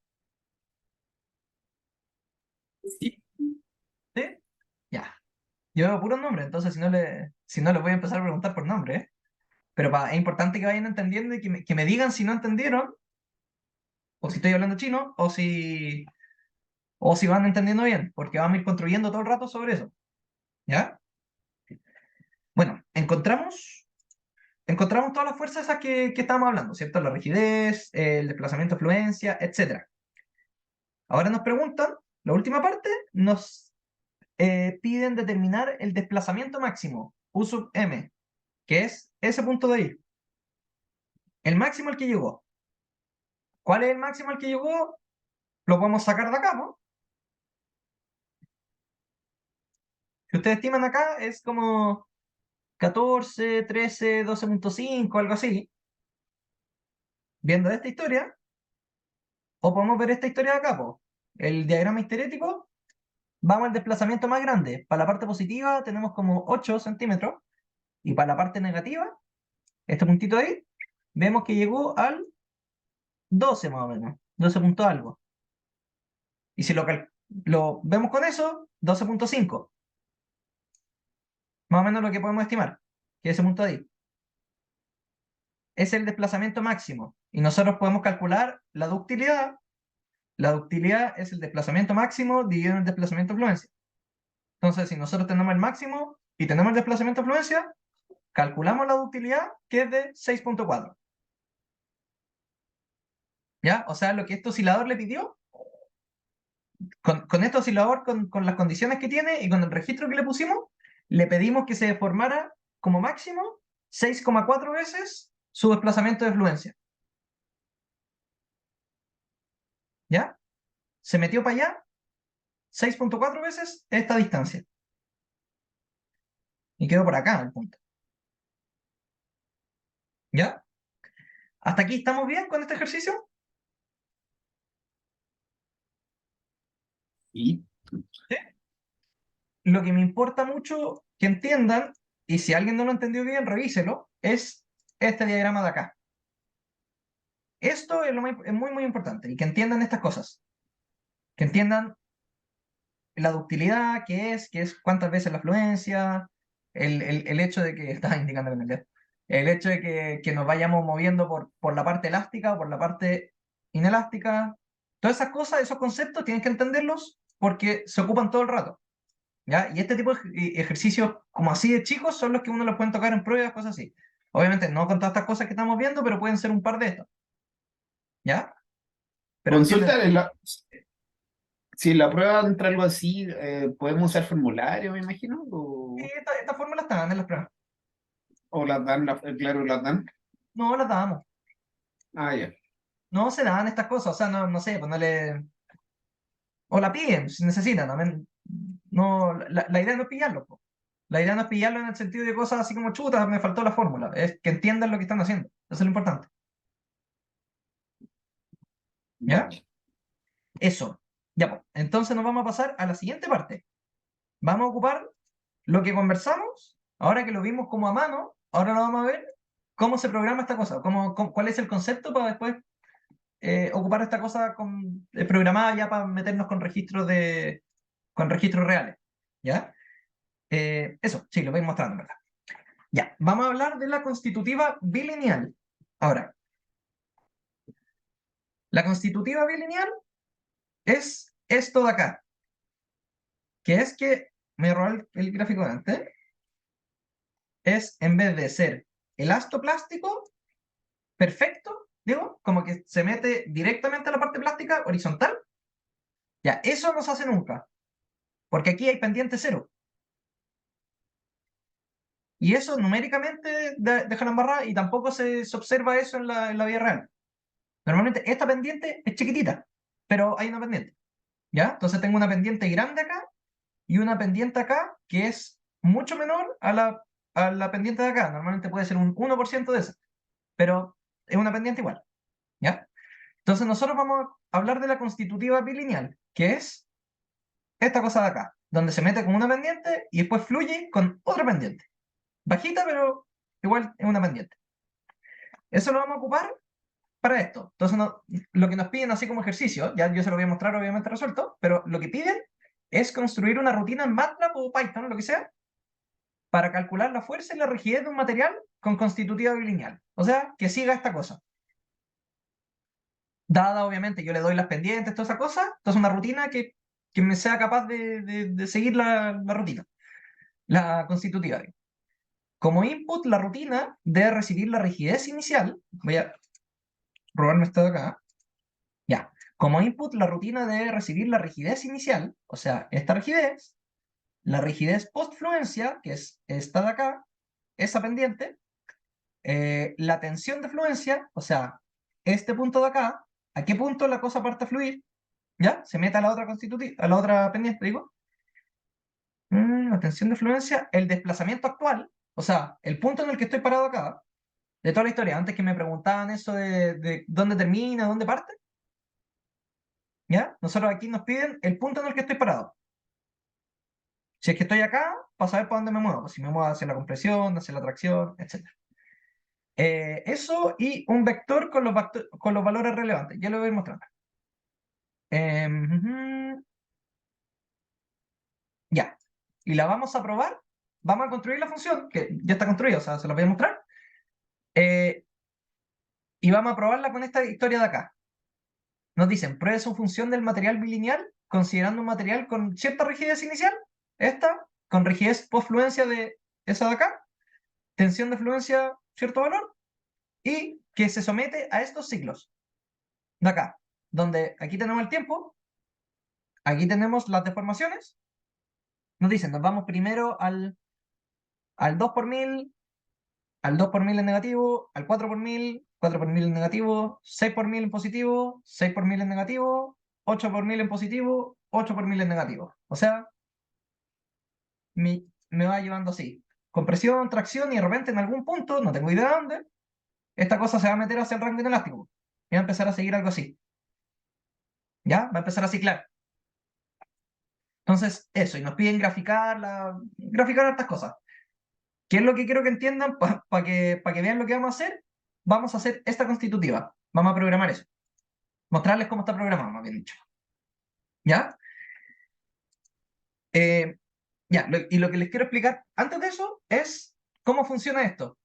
Sí. ¿Sí? Ya. Yo veo puros nombres, entonces si no les voy a empezar a preguntar por nombre, ¿eh? Pero es importante que vayan entendiendo y que me digan si no entendieron, o si estoy hablando chino, o si van entendiendo bien, porque vamos a ir construyendo todo el rato sobre eso. ¿Ya? Bueno, encontramos todas las fuerzas esas que estábamos hablando, ¿cierto? La rigidez, el desplazamiento de fluencia, etc. Ahora nos preguntan, la última parte, nos piden determinar el desplazamiento máximo, U sub m, que es ese punto de ahí. El máximo al que llegó. ¿Cuál es el máximo al que llegó? Lo podemos sacar de acá, ¿no? Si ustedes estiman acá, es como 14, 13, 12.5, algo así. Viendo esta historia, o podemos ver esta historia de acá, po. El diagrama histerético, vamos al desplazamiento más grande. Para la parte positiva tenemos como 8 centímetros, y para la parte negativa, este puntito ahí, vemos que llegó al 12 más o menos, 12 punto algo. Y si lo vemos con eso, 12.5. Más o menos lo que podemos estimar, que es ese punto de ahí. Es el desplazamiento máximo. Y nosotros podemos calcular la ductilidad. La ductilidad es el desplazamiento máximo dividido en el desplazamiento de fluencia. Entonces, si nosotros tenemos el máximo y tenemos el desplazamiento de fluencia, calculamos la ductilidad, que es de 6.4. ¿Ya? O sea, lo que este oscilador le pidió, con este oscilador, con las condiciones que tiene y con el registro que le pusimos, le pedimos que se deformara como máximo 6,4 veces su desplazamiento de fluencia. ¿Ya? Se metió para allá 6.4 veces esta distancia. Y quedó por acá el punto. ¿Ya? ¿Hasta aquí estamos bien con este ejercicio? Y Lo que me importa mucho que entiendan, y si alguien no lo entendió bien, revíselo, es este diagrama de acá. Esto es, es muy, muy importante, y que entiendan estas cosas. Que entiendan la ductilidad, qué es cuántas veces la fluencia, el hecho de que, estaba indicando con el dedo, el hecho de que nos vayamos moviendo por la parte elástica o por la parte inelástica. Todas esas cosas, esos conceptos, tienen que entenderlos porque se ocupan todo el rato. ¿Ya? Y este tipo de ejercicios como así de chicos son los que uno los puede tocar en pruebas, cosas así. Obviamente no con todas estas cosas que estamos viendo, pero pueden ser un par de estos. ¿Ya? Pero consulta entienden, si en la prueba entra algo así, podemos usar formulario, me imagino, esta fórmula están en las pruebas. o las dan, claro, las dan. No las damos. Ah, ya. No se dan estas cosas, o sea, no sé, pues no le... O la piden si necesitan, también. No, la idea no es pillarlo, po. La idea no es pillarlo en el sentido de cosas así como chutas, me faltó la fórmula. Es que entiendan lo que están haciendo. Eso es lo importante. ¿Ya? Eso. Ya, pues. Entonces nos vamos a pasar a la siguiente parte. Vamos a ocupar lo que conversamos, ahora que lo vimos como a mano, ahora lo vamos a ver cómo se programa esta cosa, cuál es el concepto para después ocupar esta cosa programada ya para meternos con registros reales. ¿Ya? Eso, sí, lo voy mostrando, ¿verdad? Ya, vamos a hablar de la constitutiva bilineal. Ahora, la constitutiva bilineal es esto de acá, que es que, me robé el gráfico de antes, es en vez de ser elastoplástico, perfecto, digo, como que se mete directamente a la parte plástica horizontal, ya, eso no se hace nunca, porque aquí hay pendiente cero. Y eso numéricamente deja la embarrada y tampoco se observa eso en la vida real. Normalmente esta pendiente es chiquitita, pero hay una pendiente. ¿Ya? Entonces tengo una pendiente grande acá y una pendiente acá que es mucho menor a la pendiente de acá. Normalmente puede ser un 1% de esa, pero es una pendiente igual. ¿Ya? Entonces nosotros vamos a hablar de la constitutiva bilineal, que es esta cosa de acá, donde se mete con una pendiente y después fluye con otra pendiente. Bajita, pero igual es una pendiente. Eso lo vamos a ocupar para esto. Entonces, lo que nos piden así como ejercicio, ya yo se lo voy a mostrar obviamente resuelto, pero lo que piden es construir una rutina en MATLAB o Python o lo que sea para calcular la fuerza y la rigidez de un material con constitutiva bilineal. O sea, que siga esta cosa. Dada, obviamente, yo le doy las pendientes, toda esa cosa, entonces una rutina que me sea capaz de seguir la rutina, la constitutiva. Como input, la rutina debe recibir la rigidez inicial. Voy a robarme esto de acá. Ya. Como input, la rutina debe recibir la rigidez inicial, o sea, esta rigidez, la rigidez post-fluencia, que es esta de acá, esa pendiente, la tensión de fluencia, o sea, este punto de acá, ¿a qué punto la cosa parte a fluir? ¿Ya? Se mete a la otra constitutiva, a la otra pendiente, digo. La tensión de fluencia, el desplazamiento actual, o sea, el punto en el que estoy parado acá, de toda la historia, antes que me preguntaban eso de dónde termina, dónde parte, ¿ya? Nosotros aquí nos piden el punto en el que estoy parado. Si es que estoy acá, para saber para dónde me muevo, pues si me muevo hacia la compresión, hacia la tracción, etc. Eso y un vector con los valores relevantes. Ya lo voy a ir mostrando. Ya. Y la vamos a probar. Vamos a construir la función, que ya está construida, o sea, se la voy a mostrar. Y vamos a probarla con esta historia de acá. Nos dicen, pruebe su función del material bilineal considerando un material con cierta rigidez inicial, esta, con rigidez post-fluencia de esa de acá, tensión de fluencia, cierto valor, y que se somete a estos ciclos. De acá, donde aquí tenemos el tiempo, aquí tenemos las deformaciones. Nos dicen, nos vamos primero al 2 por 1000, al 2 por 1000 en negativo, al 4 por 1000, 4 por 1000 en negativo, 6 por 1000 en positivo, 6 por 1000 en negativo, 8 por 1000 en positivo, 8 por 1000 en negativo. O sea, me va llevando así. Compresión, tracción, y de repente en algún punto, no tengo idea de dónde, esta cosa se va a meter hacia el rango inelástico. Y va a empezar a seguir algo así. ¿Ya? Va a empezar a ciclar. Entonces, eso, y nos piden graficar estas cosas. ¿Qué es lo que quiero que entiendan para que vean lo que vamos a hacer? Vamos a hacer esta constitutiva. Vamos a programar eso. Mostrarles cómo está programado, más bien dicho. ¿Ya? Y lo que les quiero explicar antes de eso es cómo funciona esto.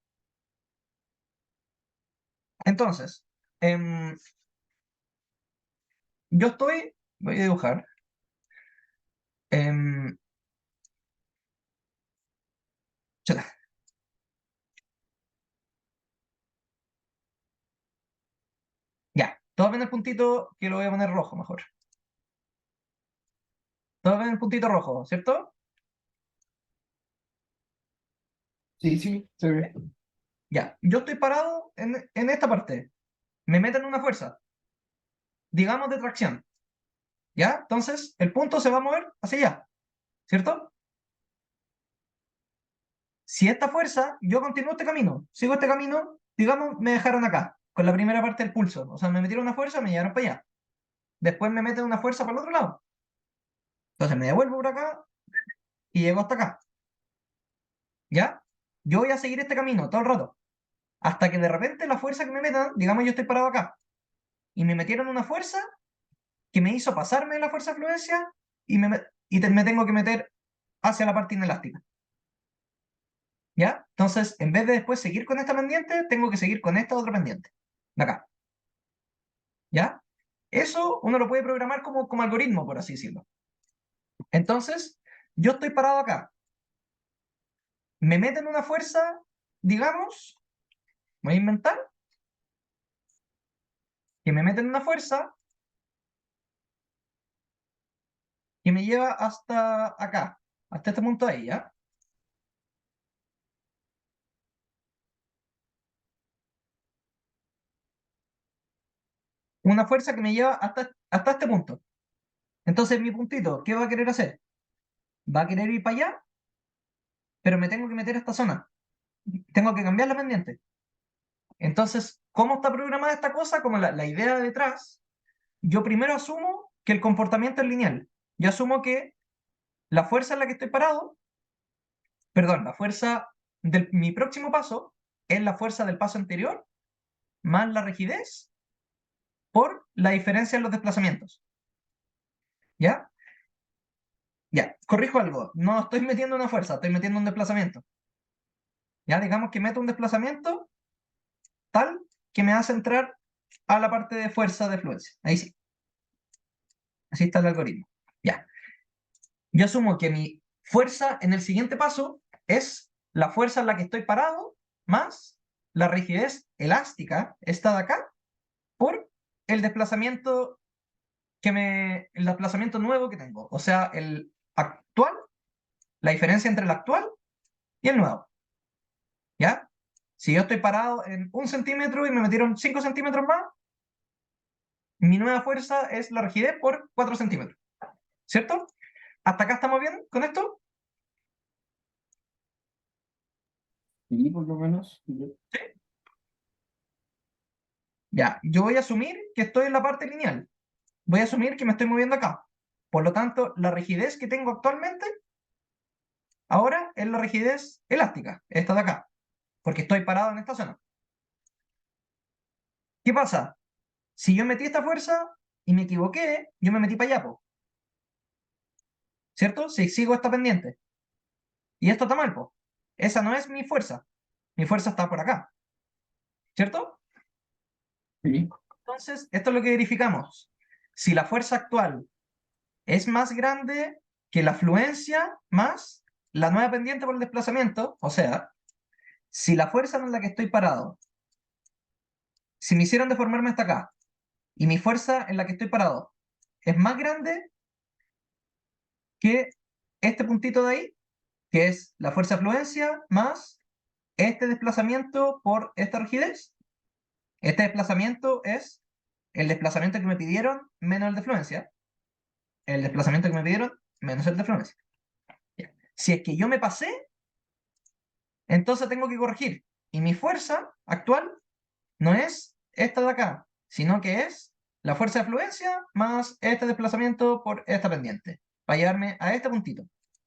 Entonces, yo voy a dibujar. Chuta. Ya, todos ven el puntito que lo voy a poner rojo mejor. Todos ven el puntito rojo, ¿cierto? Sí, sí, se ve. Ya, yo estoy parado en esta parte. Me meten una fuerza, digamos de tracción. ¿Ya? Entonces, el punto se va a mover hacia allá, ¿cierto? Si esta fuerza, yo continúo este camino, sigo este camino, digamos, me dejaron acá, con la primera parte del pulso. O sea, me metieron una fuerza, me llevaron para allá. Después me meten una fuerza para el otro lado. Entonces me devuelvo por acá y llego hasta acá. ¿Ya? Yo voy a seguir este camino todo el rato. Hasta que de repente la fuerza que me metan, digamos yo estoy parado acá, y me metieron una fuerza que me hizo pasarme la fuerza de fluencia y me tengo que meter hacia la parte inelástica. ¿Ya? Entonces, en vez de después seguir con esta pendiente, tengo que seguir con esta otra pendiente. De acá. ¿Ya? Eso uno lo puede programar como algoritmo, por así decirlo. Entonces, yo estoy parado acá. Me meten una fuerza, digamos, voy a inventar, que me meten una fuerza que me lleva hasta acá, hasta este punto de ahí, ¿ya? Una fuerza que me lleva hasta este punto. Entonces, mi puntito, ¿qué va a querer hacer? Va a querer ir para allá, pero me tengo que meter a esta zona. Tengo que cambiar la pendiente. Entonces, ¿cómo está programada esta cosa? Como la idea detrás, yo primero asumo que el comportamiento es lineal. Yo asumo que la fuerza en la que estoy parado, perdón, la fuerza de mi próximo paso es la fuerza del paso anterior más la rigidez por la diferencia en los desplazamientos. ¿Ya? Ya, corrijo algo. No estoy metiendo una fuerza, estoy metiendo un desplazamiento. Ya, digamos que meto un desplazamiento tal que me hace entrar a la parte de fuerza de fluencia. Ahí sí. Así está el algoritmo. Ya. Yo asumo que mi fuerza en el siguiente paso es la fuerza en la que estoy parado más la rigidez elástica, esta de acá, por el desplazamiento el desplazamiento nuevo que tengo. O sea, el actual, la diferencia entre el actual y el nuevo. ¿Ya? Si yo estoy parado en 1 centímetro y me metieron 5 centímetros más, mi nueva fuerza es la rigidez por 4 centímetros. ¿Cierto? ¿Hasta acá estamos bien con esto? Sí, por lo menos. Ya, yo voy a asumir que estoy en la parte lineal. Voy a asumir que me estoy moviendo acá. Por lo tanto, la rigidez que tengo actualmente ahora es la rigidez elástica, esta de acá, porque estoy parado en esta zona. ¿Qué pasa? Si yo metí esta fuerza y me equivoqué, yo me metí para allá, po. ¿Cierto? Si sigo esta pendiente. Y esto está mal, po. Esa no es mi fuerza. Mi fuerza está por acá. ¿Cierto? Sí. Entonces, esto es lo que verificamos. Si la fuerza actual es más grande que la fluencia más la nueva pendiente por el desplazamiento, o sea, Si la fuerza en la que estoy parado, si me hicieron deformarme hasta acá, y mi fuerza en la que estoy parado es más grande que este puntito de ahí, que es la fuerza de fluencia más este desplazamiento por esta rigidez. Este desplazamiento es el desplazamiento que me pidieron menos el de fluencia. El desplazamiento que me pidieron menos el de fluencia. Ya. Si es que yo me pasé, entonces tengo que corregir. Y mi fuerza actual no es esta de acá, sino que es la fuerza de fluencia más este desplazamiento por esta pendiente, para llevarme a este puntito.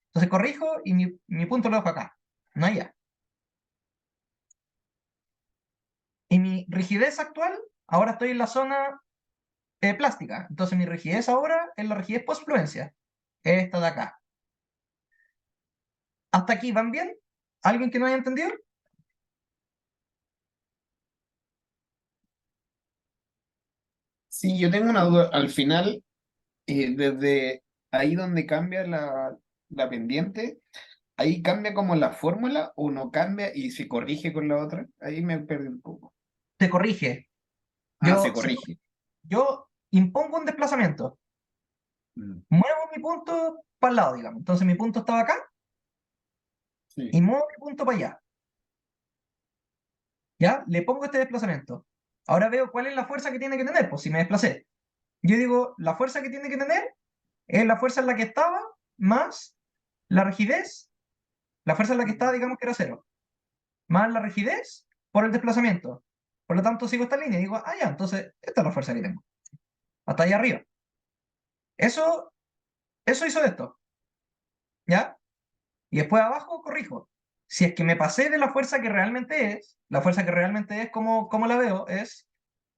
Entonces corrijo y mi punto lo dejo acá, no allá. Y mi rigidez actual, ahora estoy en la zona plástica. Entonces mi rigidez ahora es la rigidez post-fluencia, esta de acá. ¿Hasta aquí van bien? ¿Alguien que no haya entendido? Sí, yo tengo una duda. Al final, desde ahí donde cambia la pendiente, ahí cambia como la fórmula o no cambia y se corrige con la otra. Ahí me perdí un poco. Se corrige. Ah, se Yo, corrige. yo impongo un desplazamiento. Mm, Muevo mi punto para el lado, digamos. Entonces mi punto estaba acá sí. y muevo mi punto para allá. ¿Ya? Le pongo este desplazamiento. Ahora veo cuál es la fuerza que tiene que tener, pues si me desplacé. Yo digo, la fuerza que tiene que tener es la fuerza en la que estaba más la rigidez. La fuerza en la que estaba, digamos que era 0. Más la rigidez por el desplazamiento. Por lo tanto, sigo esta línea y digo, ah, ya, entonces esta es la fuerza que tengo. Hasta allá arriba. Eso hizo esto. ¿Ya? Y después abajo corrijo. Si es que me pasé de la fuerza que realmente es, la fuerza que realmente es, como la veo, es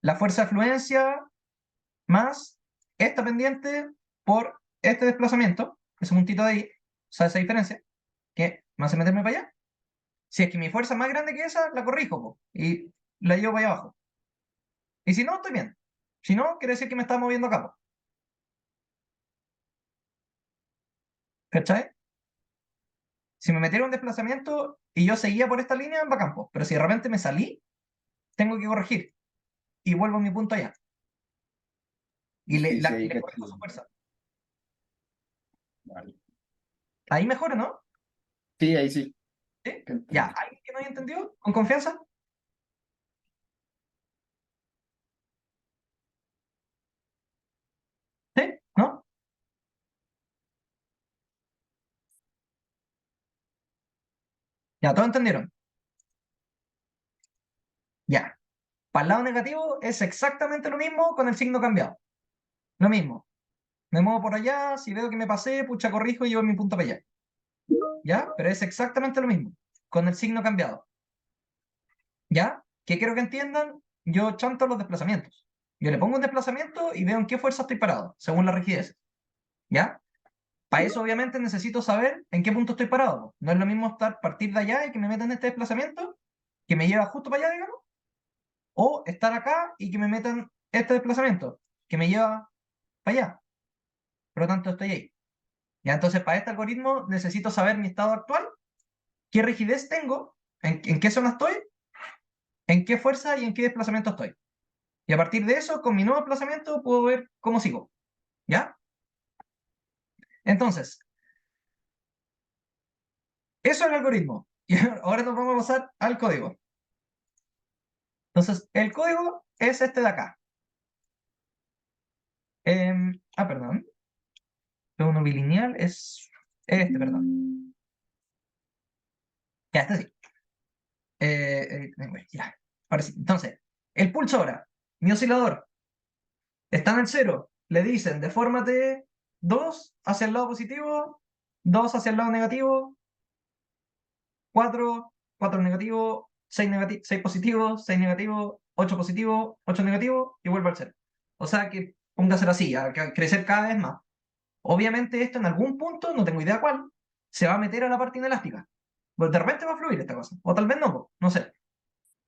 la fuerza de fluencia más esta pendiente por este desplazamiento, ese puntito de ahí, o sea, esa diferencia, que me hace meterme para allá. Si es que mi fuerza es más grande que esa, la corrijo po, y la llevo para allá abajo. Y si no, estoy bien. Si no, quiere decir que me está moviendo a cabo. ¿Cachai? Si me metieron un desplazamiento y yo seguía por esta línea, va a campo. Pero si de repente me salí, tengo que corregir y vuelvo a mi punto allá. Y Sí, sí, ahí le cacho. corrijo su fuerza. Vale. Ahí mejora, ¿no? Sí, ahí sí. ¿Sí? Te Ya, entendí. ¿alguien que no haya entendido? ¿Con confianza? ¿Sí? ¿No? Ya, ¿todos entendieron? Ya. Para el lado negativo es exactamente lo mismo con el signo cambiado. Lo mismo. Me muevo por allá, si veo que me pasé, pucha, corrijo y llevo mi punto para allá. ¿Ya? Pero es exactamente lo mismo, con el signo cambiado. ¿Ya? ¿Qué quiero que entiendan? Yo chanto los desplazamientos. Yo le pongo un desplazamiento y veo en qué fuerza estoy parado, según la rigidez. ¿Ya? Para eso, obviamente, necesito saber en qué punto estoy parado. No es lo mismo partir de allá y que me metan este desplazamiento, que me lleva justo para allá, digamos, o estar acá y que me metan este desplazamiento, que me lleva para allá. Por lo tanto, estoy ahí. Ya, entonces, para este algoritmo necesito saber mi estado actual, qué rigidez tengo, en qué zona estoy, en qué fuerza y en qué desplazamiento estoy. Y a partir de eso, con mi nuevo desplazamiento, puedo ver cómo sigo. ¿Ya? Entonces, eso es el algoritmo. Y ahora nos vamos a pasar al código. Entonces, el código es este de acá. Perdón. Uno bilineal es este, perdón. Ya, este sí. Ya. Ahora sí. Entonces, el pulso ahora, mi oscilador, está en el 0. Le dicen, defórmate 2 hacia el lado positivo, 2 hacia el lado negativo, 4, 4 negativo, 6 6 positivo, 6 negativo, 8 positivo, 8 negativo y vuelve al 0. O sea que póngaselo así, a crecer cada vez más. Obviamente esto en algún punto, no tengo idea cuál, se va a meter a la parte inelástica. Pues de repente va a fluir esta cosa. O tal vez no, no sé.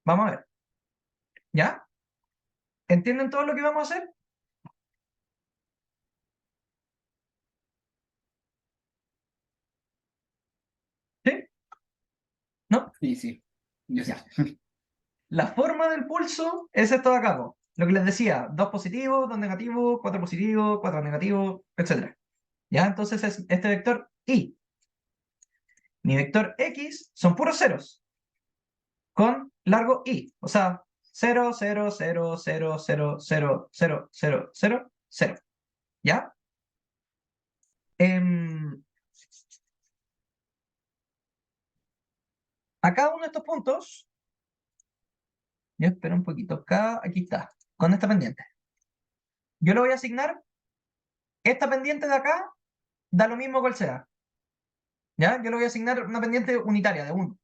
Vamos a ver. ¿Ya? ¿Entienden todo lo que vamos a hacer? ¿Sí? ¿No? Sí, sí. Yo sé. Ya. La forma del pulso es esto de acá, po. Lo que les decía, 2 positivos, 2 negativos, 4 positivos, 4 negativos, etc. ¿Ya? Entonces es este vector Y. Mi vector X son puros ceros, con largo I. O sea, 0, 0, 0, 0, 0, 0, 0, 0, 0, 0. ¿Ya? A cada uno de estos puntos, yo espero un poquito, aquí está, con esta pendiente. Yo le voy a asignar esta pendiente de acá, da lo mismo cual sea. ¿Ya? Yo le voy a asignar una pendiente unitaria de 1.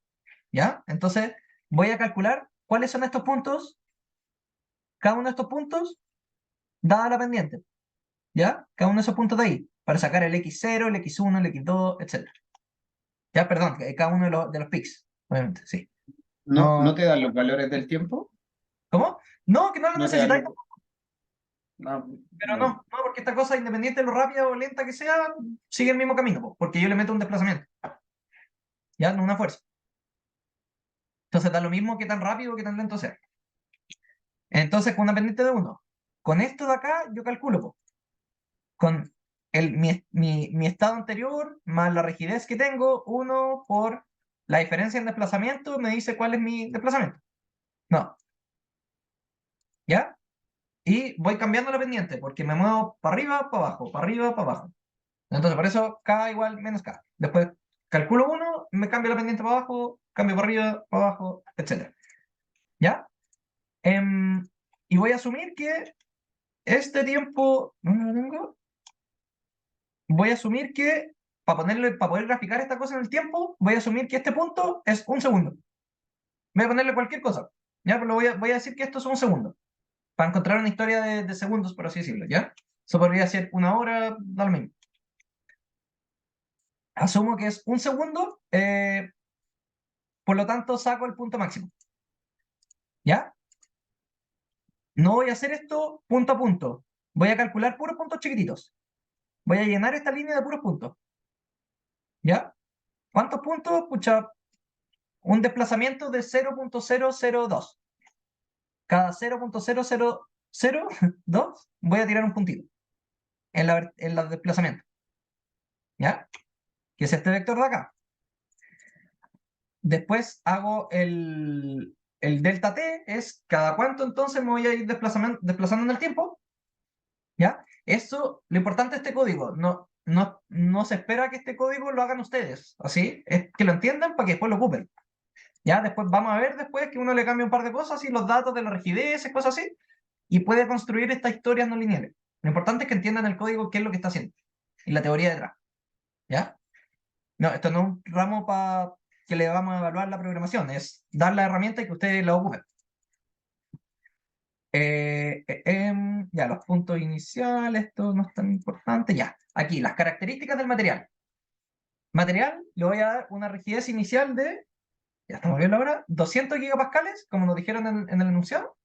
¿Ya? Entonces, voy a calcular cuáles son estos puntos, cada uno de estos puntos, dada la pendiente. ¿Ya? Cada uno de esos puntos de ahí, para sacar el x0, el x1, el x2, etc. Ya, perdón, cada uno de los pics, obviamente, sí. ¿No, No. no te dan los valores del tiempo? ¿Cómo? No, que no lo ¿No te dan necesitáis. los- No, Pero no. no, porque esta cosa, independiente de lo rápida o lenta que sea, sigue el mismo camino, po, porque yo le meto un desplazamiento. Ya, no una fuerza. Entonces da lo mismo que tan rápido o que tan lento sea. Entonces, con una pendiente de 1. Con esto de acá, yo calculo, po, con mi estado anterior más la rigidez que tengo, 1 por la diferencia en desplazamiento, me dice cuál es mi desplazamiento. No. ¿Ya? Y voy cambiando la pendiente, porque me muevo para arriba, para abajo, para arriba, para abajo. Entonces, por eso K igual menos K. Después calculo 1, me cambio la pendiente para abajo, cambio para arriba, para abajo, etc. ¿Ya? Y voy a asumir que este tiempo, ¿dónde lo tengo? Voy a asumir que, para poder graficar esta cosa en el tiempo, voy a asumir que este punto es 1 segundo. Voy a ponerle cualquier cosa. ¿Ya? Pero voy a decir que esto es 1 segundo. Para encontrar una historia de segundos, por así decirlo. ¿Ya? Eso podría ser 1 hora, da lo mismo. Asumo que es 1 segundo, por lo tanto saco el punto máximo. ¿Ya? No voy a hacer esto punto a punto. Voy a calcular puros puntos chiquititos. Voy a llenar esta línea de puros puntos. ¿Ya? ¿Cuántos puntos? Pucha, un desplazamiento de 0.002. Cada 0.0002 voy a tirar un puntito en los desplazamientos. ¿Ya? Que es este vector de acá. Después hago el delta t, es cada cuánto entonces me voy a ir desplazando en el tiempo. ¿Ya? Eso, lo importante de este código, no se espera que este código lo hagan ustedes, ¿así? Es que lo entiendan para que después lo ocupen. ¿Ya? Después vamos a ver después que uno le cambia un par de cosas y los datos de la rigidez, cosas así, y puede construir estas historias no lineales. Lo importante es que entiendan el código, qué es lo que está haciendo, y la teoría detrás. ¿Ya? No, esto no es un ramo para que le vamos a evaluar la programación, es dar la herramienta y que ustedes la ocupen. Ya, los puntos iniciales, esto no es tan importante. Ya, aquí, las características del material. Material, le voy a dar una rigidez inicial de, ya estamos viendo ahora, 200 gigapascales, como nos dijeron en el enunciado.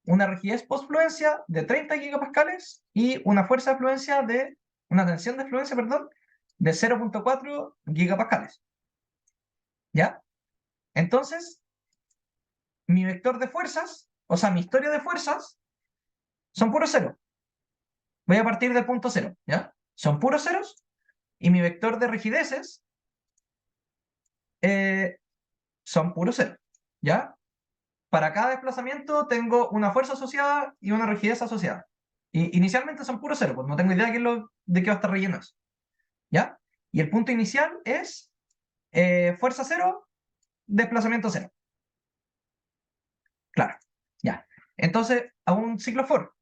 Una rigidez post-fluencia de 30 gigapascales y una fuerza de fluencia una tensión de fluencia, perdón, de 0.4 gigapascales. ¿Ya? Entonces, mi vector de fuerzas, o sea, mi historia de fuerzas, son puros ceros. Voy a partir del punto 0, ¿ya? Son puros ceros, y mi vector de rigideces son puros ceros, ¿ya? Para cada desplazamiento tengo una fuerza asociada y una rigidez asociada. Y inicialmente son puros ceros, pues no tengo idea de qué va a estar relleno eso, ¿ya? Y el punto inicial es fuerza 0, desplazamiento 0. Claro, ya. Entonces, a un ciclo for,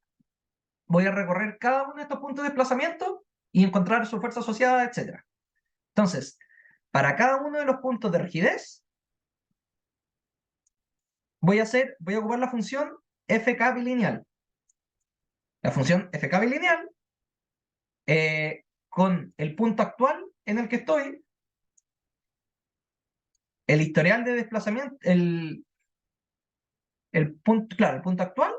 voy a recorrer cada uno de estos puntos de desplazamiento y encontrar su fuerza asociada, etc. Entonces, para cada uno de los puntos de rigidez, voy a ocupar la función fk bilineal. La función fk bilineal, con el punto actual en el que estoy, el historial de desplazamiento, claro, el punto actual,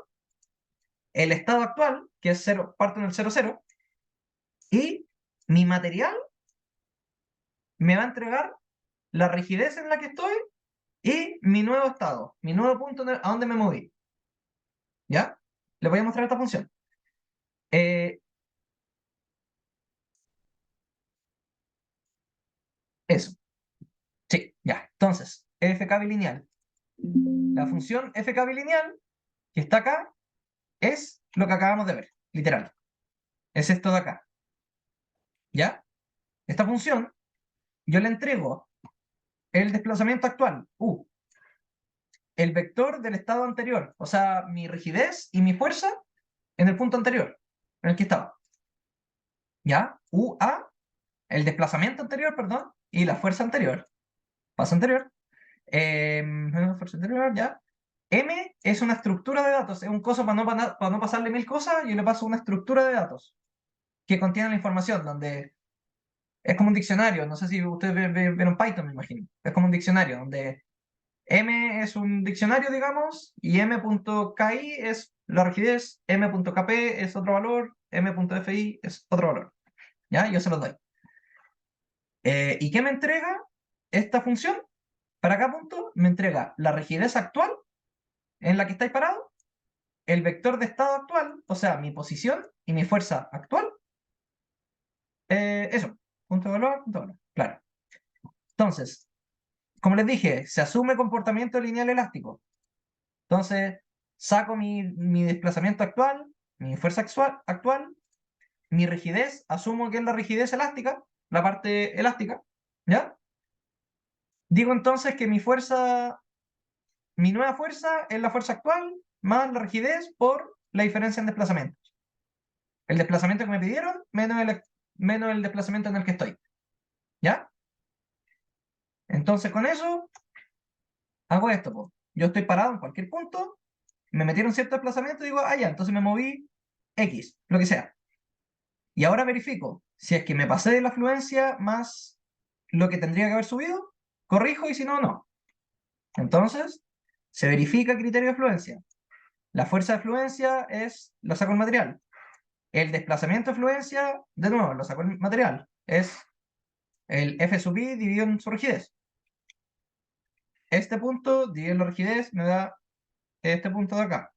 el estado actual, que es 0, parto en el 0, 0, y mi material me va a entregar la rigidez en la que estoy y mi nuevo estado, mi nuevo punto a donde me moví. ¿Ya? Les voy a mostrar esta función. Eso. Sí, ya. Entonces, FK bilineal. La función FK bilineal, que está acá, es lo que acabamos de ver, literal. Es esto de acá. ¿Ya? Esta función, yo le entrego el desplazamiento actual, U, el vector del estado anterior, o sea, mi rigidez y mi fuerza en el punto anterior, en el que estaba. ¿Ya? UA, el desplazamiento anterior, perdón, y la fuerza anterior, paso anterior, fuerza anterior, ya. M es una estructura de datos, es un coso para no pasarle mil cosas, yo le paso una estructura de datos que contiene la información, donde es como un diccionario, no sé si ustedes vieron Python, me imagino, es como un diccionario, donde M es un diccionario, digamos, y M.KI es la rigidez, M.KP es otro valor, M.FI es otro valor. ¿Ya? Yo se los doy. ¿Y qué me entrega esta función? Para cada punto me entrega la rigidez actual en la que estáis parado, el vector de estado actual, o sea, mi posición y mi fuerza actual. Eso, punto de valor, claro. Entonces, como les dije, se asume comportamiento lineal elástico. Entonces, saco mi desplazamiento actual, mi fuerza actual, mi rigidez, asumo que es la rigidez elástica, la parte elástica, ¿ya? Digo entonces que mi nueva fuerza es la fuerza actual más la rigidez por la diferencia en desplazamientos. El desplazamiento que me pidieron menos el desplazamiento en el que estoy, ¿ya? Entonces con eso hago esto, pues. Yo estoy parado en cualquier punto, me metieron cierto desplazamiento y digo, ya, entonces me moví X, lo que sea. Y ahora verifico si es que me pasé de la fluencia más lo que tendría que haber subido, corrijo y si no, no. Entonces, se verifica criterio de fluencia. La fuerza de fluencia lo saco el material. El desplazamiento de fluencia, de nuevo, lo saco el material. Es el F sub I dividido en su rigidez. Este punto dividido en la rigidez me da este punto de acá.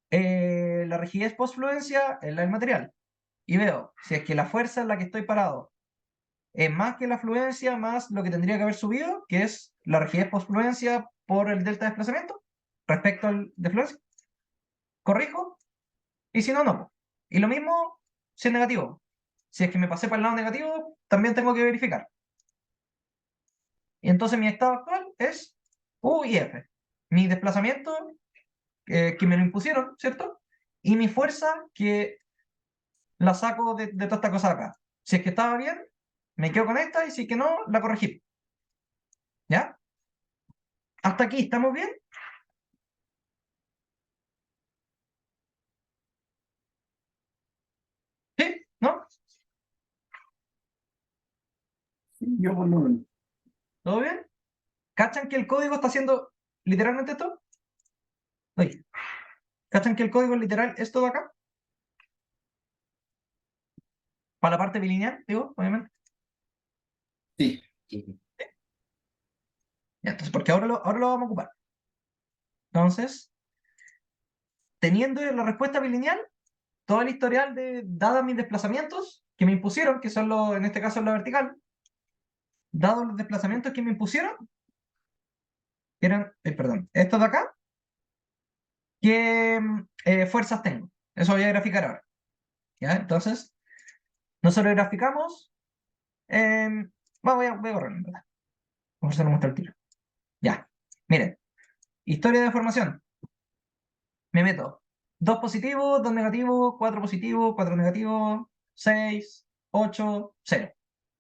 La rigidez post-fluencia es la del material. Y veo si es que la fuerza en la que estoy parado es más que la fluencia, más lo que tendría que haber subido, que es la rigidez post-fluencia por el delta de desplazamiento respecto al de fluencia. Corrijo, y si no, no. Y lo mismo si es negativo. Si es que me pasé para el lado negativo, también tengo que verificar. Y entonces mi estado actual es U y F. Mi desplazamiento, que me lo impusieron, ¿cierto? Y mi fuerza, que la saco de toda esta cosa de acá. Si es que estaba bien, me quedo con esta, y si es que no, la corregí. ¿Ya? ¿Hasta aquí estamos bien? ¿Sí? ¿No? Yo por lo menos. ¿Todo bien? ¿Cachan que el código está haciendo literalmente esto? Oye, ¿cachan que el código literal es todo acá? Para la parte bilineal, digo, obviamente. Sí. Ya, entonces, porque ahora lo vamos a ocupar. Entonces, teniendo la respuesta bilineal, todo el historial dados mis desplazamientos que me impusieron, que son en este caso en la vertical, dados los desplazamientos que me impusieron, que eran, perdón, estos de acá, ¿qué fuerzas tengo? Eso voy a graficar ahora. ¿Ya? Entonces, nosotros graficamos, voy a correr, en verdad. Vamos a hacer muestra el tiro. Ya, miren, historia de formación. Me meto 2 positivos, 2 negativos, 4 positivos, 4 negativos, 6, 8, 0.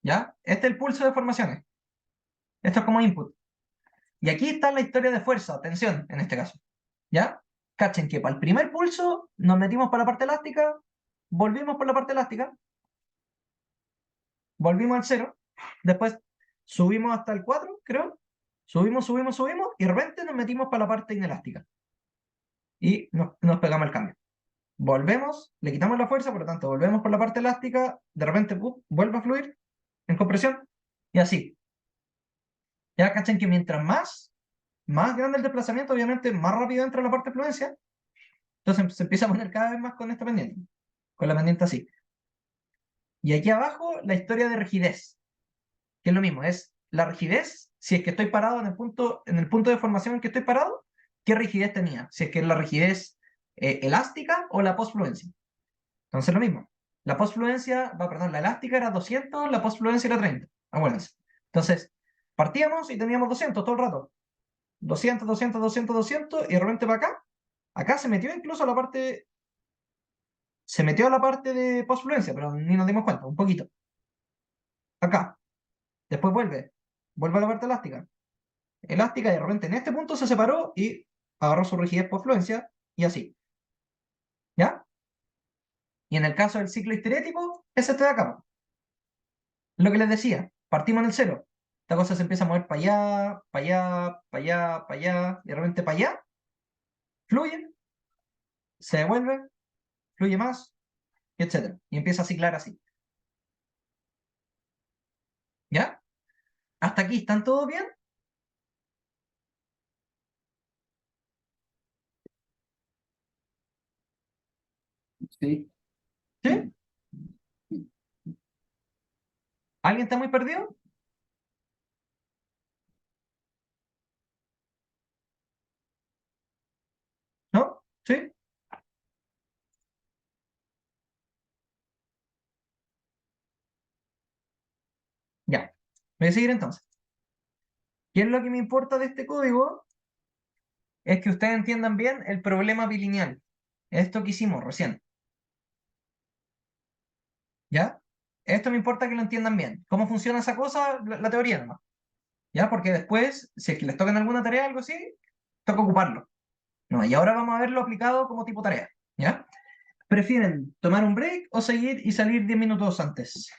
¿Ya? Este es el pulso de formaciones. Esto es como input. Y aquí está la historia de fuerza, tensión, en este caso. ¿Ya? Cachen que para el primer pulso nos metimos para la parte elástica, volvimos por la parte elástica, volvimos al 0, después subimos hasta el 4, creo, subimos, y de repente nos metimos para la parte inelástica. Y nos pegamos el cambio. Volvemos, le quitamos la fuerza, por lo tanto, volvemos por la parte elástica, de repente vuelve a fluir en compresión, y así. Ya cachan que mientras más grande el desplazamiento, obviamente más rápido entra la parte de fluencia. Entonces se empieza a poner cada vez más con esta pendiente. Con la pendiente así. Y aquí abajo la historia de rigidez. Que es lo mismo, es la rigidez, si es que estoy parado en el punto de formación en que estoy parado, ¿qué rigidez tenía? Si es que es la rigidez elástica o la postfluencia. Entonces lo mismo. La elástica era 200, la postfluencia era 30. Acuérdense. Entonces, partíamos y teníamos 200 todo el rato. 200, 200, 200, 200, y de repente para acá se metió incluso a la parte de postfluencia, pero ni nos dimos cuenta, un poquito. Acá. Después vuelve a la parte elástica. Elástica, y de repente en este punto se separó y agarró su rigidez postfluencia, y así. ¿Ya? Y en el caso del ciclo histerético, es este de acá. Lo que les decía, partimos en el cero. Esta cosa se empieza a mover para allá, para allá, para allá, para allá, y de repente para allá, fluye, se devuelve, fluye más, etc. Y empieza a ciclar así. ¿Ya? ¿Hasta aquí están todos bien? Sí. ¿Sí? ¿Alguien está muy perdido? ¿No? ¿Sí? Ya. Voy a seguir entonces. ¿Qué es lo que me importa de este código? Es que ustedes entiendan bien el problema bilineal. Esto que hicimos recién. ¿Ya? Esto me importa que lo entiendan bien. ¿Cómo funciona esa cosa? La teoría nomás. ¿Ya? Porque después, si es que les tocan alguna tarea o algo así, toca ocuparlo. No, y ahora vamos a verlo aplicado como tipo tarea. ¿Ya? ¿Prefieren tomar un break o seguir y salir 10 minutos antes?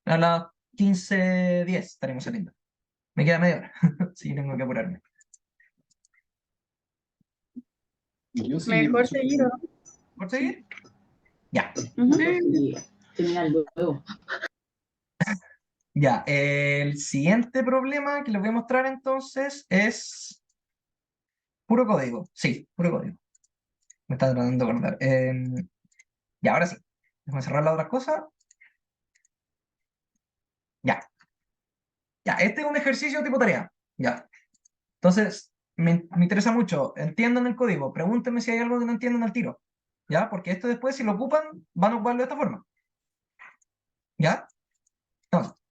A las 15:10 estaremos saliendo. Me queda media hora. Sí, tengo que apurarme. Yo sí. Mejor seguir, ¿o no? ¿Por seguir? Ya. Termina luego. Ya. El siguiente problema que les voy a mostrar entonces es puro código. Sí, puro código. Me está tratando de acordar. Ya, ahora sí. Déjame cerrar las otras cosas. Ya. Ya, este es un ejercicio tipo tarea. Ya. Entonces, me interesa mucho. Entiendan el código. Pregúntenme si hay algo que no entiendan al tiro. ¿Ya? Porque esto después, si lo ocupan, van a ocuparlo de esta forma. ¿Ya? Entonces,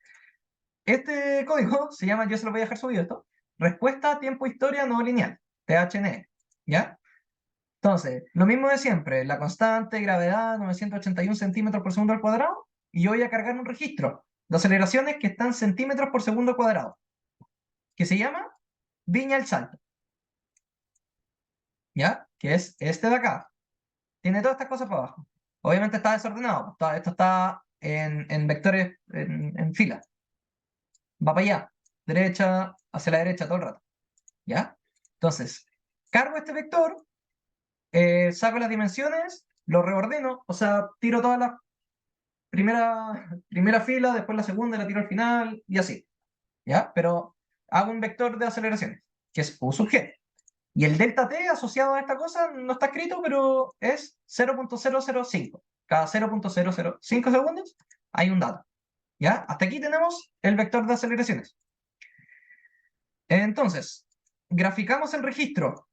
este código se llama, yo se lo voy a dejar subido esto, respuesta tiempo historia no lineal, THN. ¿Ya? Entonces, lo mismo de siempre, la constante, gravedad, 981 centímetros por segundo al cuadrado, y yo voy a cargar un registro de aceleraciones que están centímetros por segundo al cuadrado, que se llama Viña el Salto. ¿Ya? Que es este de acá. Tiene todas estas cosas para abajo. Obviamente está desordenado. Esto está en vectores en fila. Va para allá. Derecha, hacia la derecha todo el rato. ¿Ya? Entonces, cargo este vector, saco las dimensiones, lo reordeno, o sea, tiro toda la primera fila, después la segunda, la tiro al final, y así. ¿Ya? Pero hago un vector de aceleraciones, que es U sub G. Y el delta t asociado a esta cosa no está escrito, pero es 0.005. Cada 0.005 segundos hay un dato. ¿Ya? Hasta aquí tenemos el vector de aceleraciones. Entonces, graficamos el registro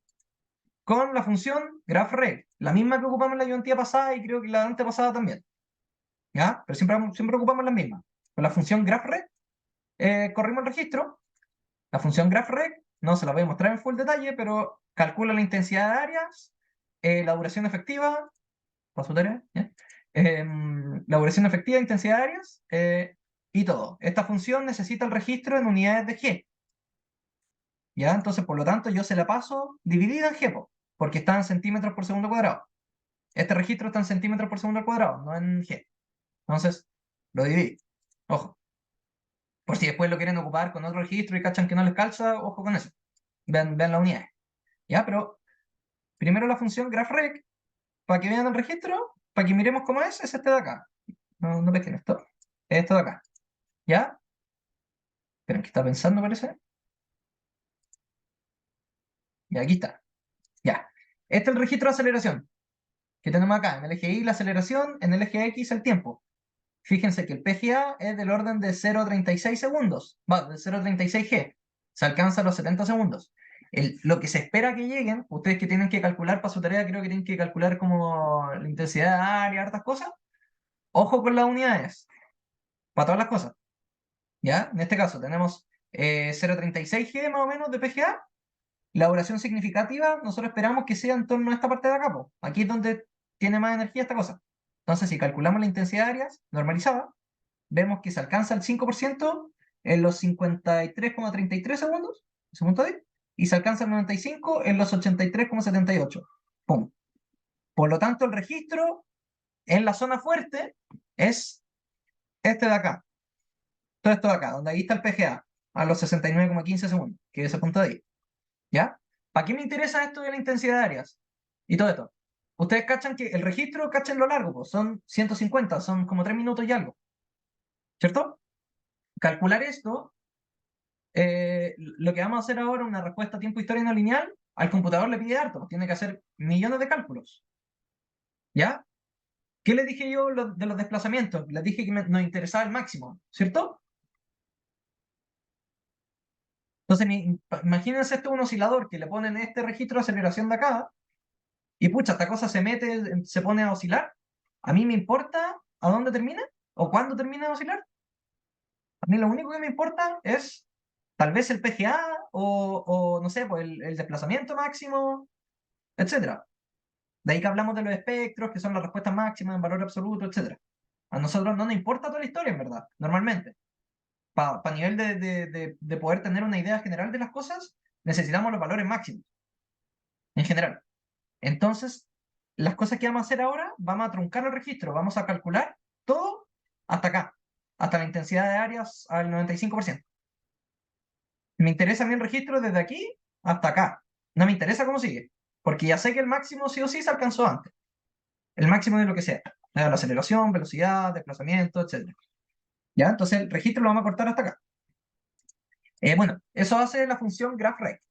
con la función graphreg, la misma que ocupamos en la ayudantía pasada y creo que la antepasada también. ¿Ya? Pero siempre ocupamos la misma. Con la función graphreg corrimos el registro. La función graphreg no se la voy a mostrar en full detalle, pero calcula la intensidad de áreas, la duración efectiva, paso tarea, ¿ya? La duración efectiva, intensidad de áreas, y todo. Esta función necesita el registro en unidades de G. ¿Ya? Entonces, por lo tanto, yo se la paso dividida en G, porque está en centímetros por segundo cuadrado. Este registro está en centímetros por segundo cuadrado, no en G. Entonces, lo dividí. Ojo. Por si después lo quieren ocupar con otro registro y cachan que no les calza, ojo con eso. Vean las unidades. ¿Ya? Pero primero la función graphreg, para que vean el registro, para que miremos cómo es este de acá. No pesquen esto. Esto de acá. ¿Ya? Esperen, que está pensando, parece. Y aquí está. Ya. Este es el registro de aceleración que tenemos acá. En el eje Y la aceleración, en el eje X el tiempo. Fíjense que el PGA es del orden de 0,36 segundos. Va, de 0,36 G. Se alcanza a los 70 segundos. Lo que se espera que lleguen, ustedes que tienen que calcular para su tarea, creo que tienen que calcular como la intensidad de área, hartas cosas. Ojo con las unidades. Para todas las cosas. ¿Ya? En este caso tenemos 0,36 G más o menos de PGA. La duración significativa, nosotros esperamos que sea en torno a esta parte de acá, po. Aquí es donde tiene más energía esta cosa. Entonces, si calculamos la intensidad de áreas normalizada, vemos que se alcanza el 5% en los 53,33 segundos, ese punto ahí, y se alcanza el 95 en los 83,78. ¡Pum! Por lo tanto, el registro en la zona fuerte es este de acá. Todo esto de acá, donde ahí está el PGA, a los 69,15 segundos, que es ese punto de ahí. ¿Ya? ¿Para qué me interesa esto de la intensidad de áreas? Y todo esto. Ustedes cachan que el registro, cachen lo largo, pues, son 150, son como 3 minutos y algo. ¿Cierto? Calcular esto, lo que vamos a hacer ahora, una respuesta a tiempo historia no lineal, al computador le pide harto, pues, tiene que hacer millones de cálculos. ¿Ya? ¿Qué les dije yo de los desplazamientos? Les dije que nos interesaba el máximo, ¿cierto? Entonces, imagínense esto un oscilador que le ponen este registro de aceleración de acá, y pucha, esta cosa se mete, se pone a oscilar. ¿A mí me importa a dónde termina? ¿O cuándo termina de oscilar? A mí lo único que me importa es tal vez el PGA o no sé, pues el desplazamiento máximo, etcétera. De ahí que hablamos de los espectros, que son las respuestas máximas en valor absoluto, etcétera. A nosotros no nos importa toda la historia, en verdad, normalmente. Para nivel de poder tener una idea general de las cosas, necesitamos los valores máximos, en general. Entonces, las cosas que vamos a hacer ahora, vamos a truncar el registro, vamos a calcular todo hasta acá, hasta la intensidad de áreas al 95%. Me interesa a mí el registro desde aquí hasta acá. No me interesa cómo sigue, porque ya sé que el máximo sí o sí se alcanzó antes. El máximo de lo que sea. La aceleración, velocidad, desplazamiento, etc. ¿Ya? Entonces el registro lo vamos a cortar hasta acá. Bueno, eso hace la función graphRect.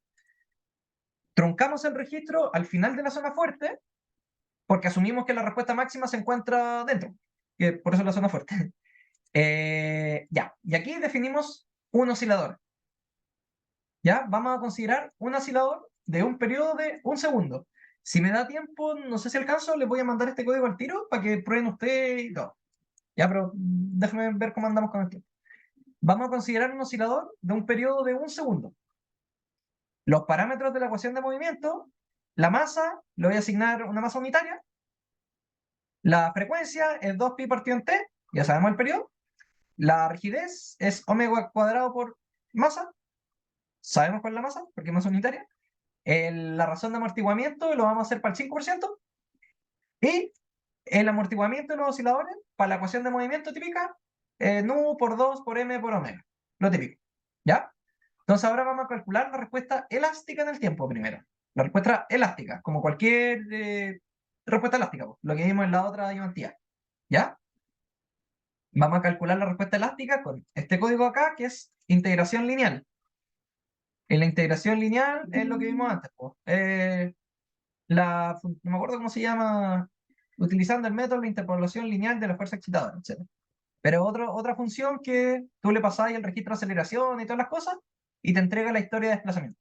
Truncamos el registro al final de la zona fuerte, porque asumimos que la respuesta máxima se encuentra dentro, que por eso es la zona fuerte. Ya, y aquí definimos un oscilador. Ya, vamos a considerar un oscilador de un periodo de 1 segundo. Si me da tiempo, no sé si alcanzo, les voy a mandar este código al tiro para que prueben ustedes y todo. Ya, pero déjenme ver cómo andamos con esto. Vamos a considerar un oscilador de un periodo de 1 segundo. Los parámetros de la ecuación de movimiento, la masa, le voy a asignar una masa unitaria. La frecuencia es 2pi partido en t, ya sabemos el periodo. La rigidez es omega cuadrado por masa. Sabemos cuál es la masa, porque es masa unitaria. La razón de amortiguamiento lo vamos a hacer para el 5%. Y el amortiguamiento de los osciladores, para la ecuación de movimiento típica, nu por 2 por m por omega. Lo típico. ¿Ya? Entonces ahora vamos a calcular la respuesta elástica en el tiempo primero. La respuesta elástica, como cualquier respuesta elástica, lo que vimos en la otra ayudantía. ¿Ya? Vamos a calcular la respuesta elástica con este código acá, que es integración lineal. En la integración lineal es lo que vimos antes. No me acuerdo cómo se llama, utilizando el método de interpolación lineal de la fuerza excitadora, etc. Pero otra función que tú le pasás el registro de aceleración y todas las cosas, y te entrega la historia de desplazamiento.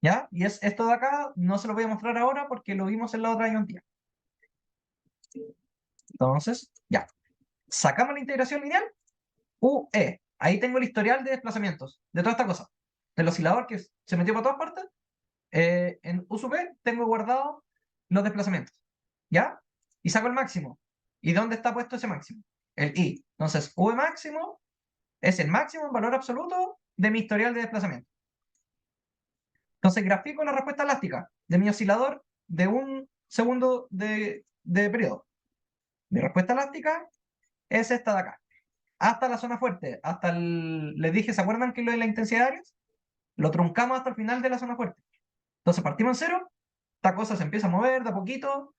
¿Ya? Y es esto de acá, no se lo voy a mostrar ahora porque lo vimos en la otra ayudantía. Entonces, ya. Sacamos la integración lineal, UE. Ahí tengo el historial de desplazamientos, de toda esta cosa. Del oscilador que se metió por todas partes. En U sub P tengo guardado los desplazamientos. ¿Ya? Y saco el máximo. ¿Y dónde está puesto ese máximo? El I. Entonces, V máximo es el máximo en valor absoluto de mi historial de desplazamiento. Entonces, grafico la respuesta elástica de mi oscilador de 1 segundo de periodo. Mi respuesta elástica es esta de acá. Hasta la zona fuerte, hasta les dije, ¿se acuerdan que lo de la intensidad de áreas? Lo truncamos hasta el final de la zona fuerte. Entonces partimos en 0, esta cosa se empieza a mover de a poquito,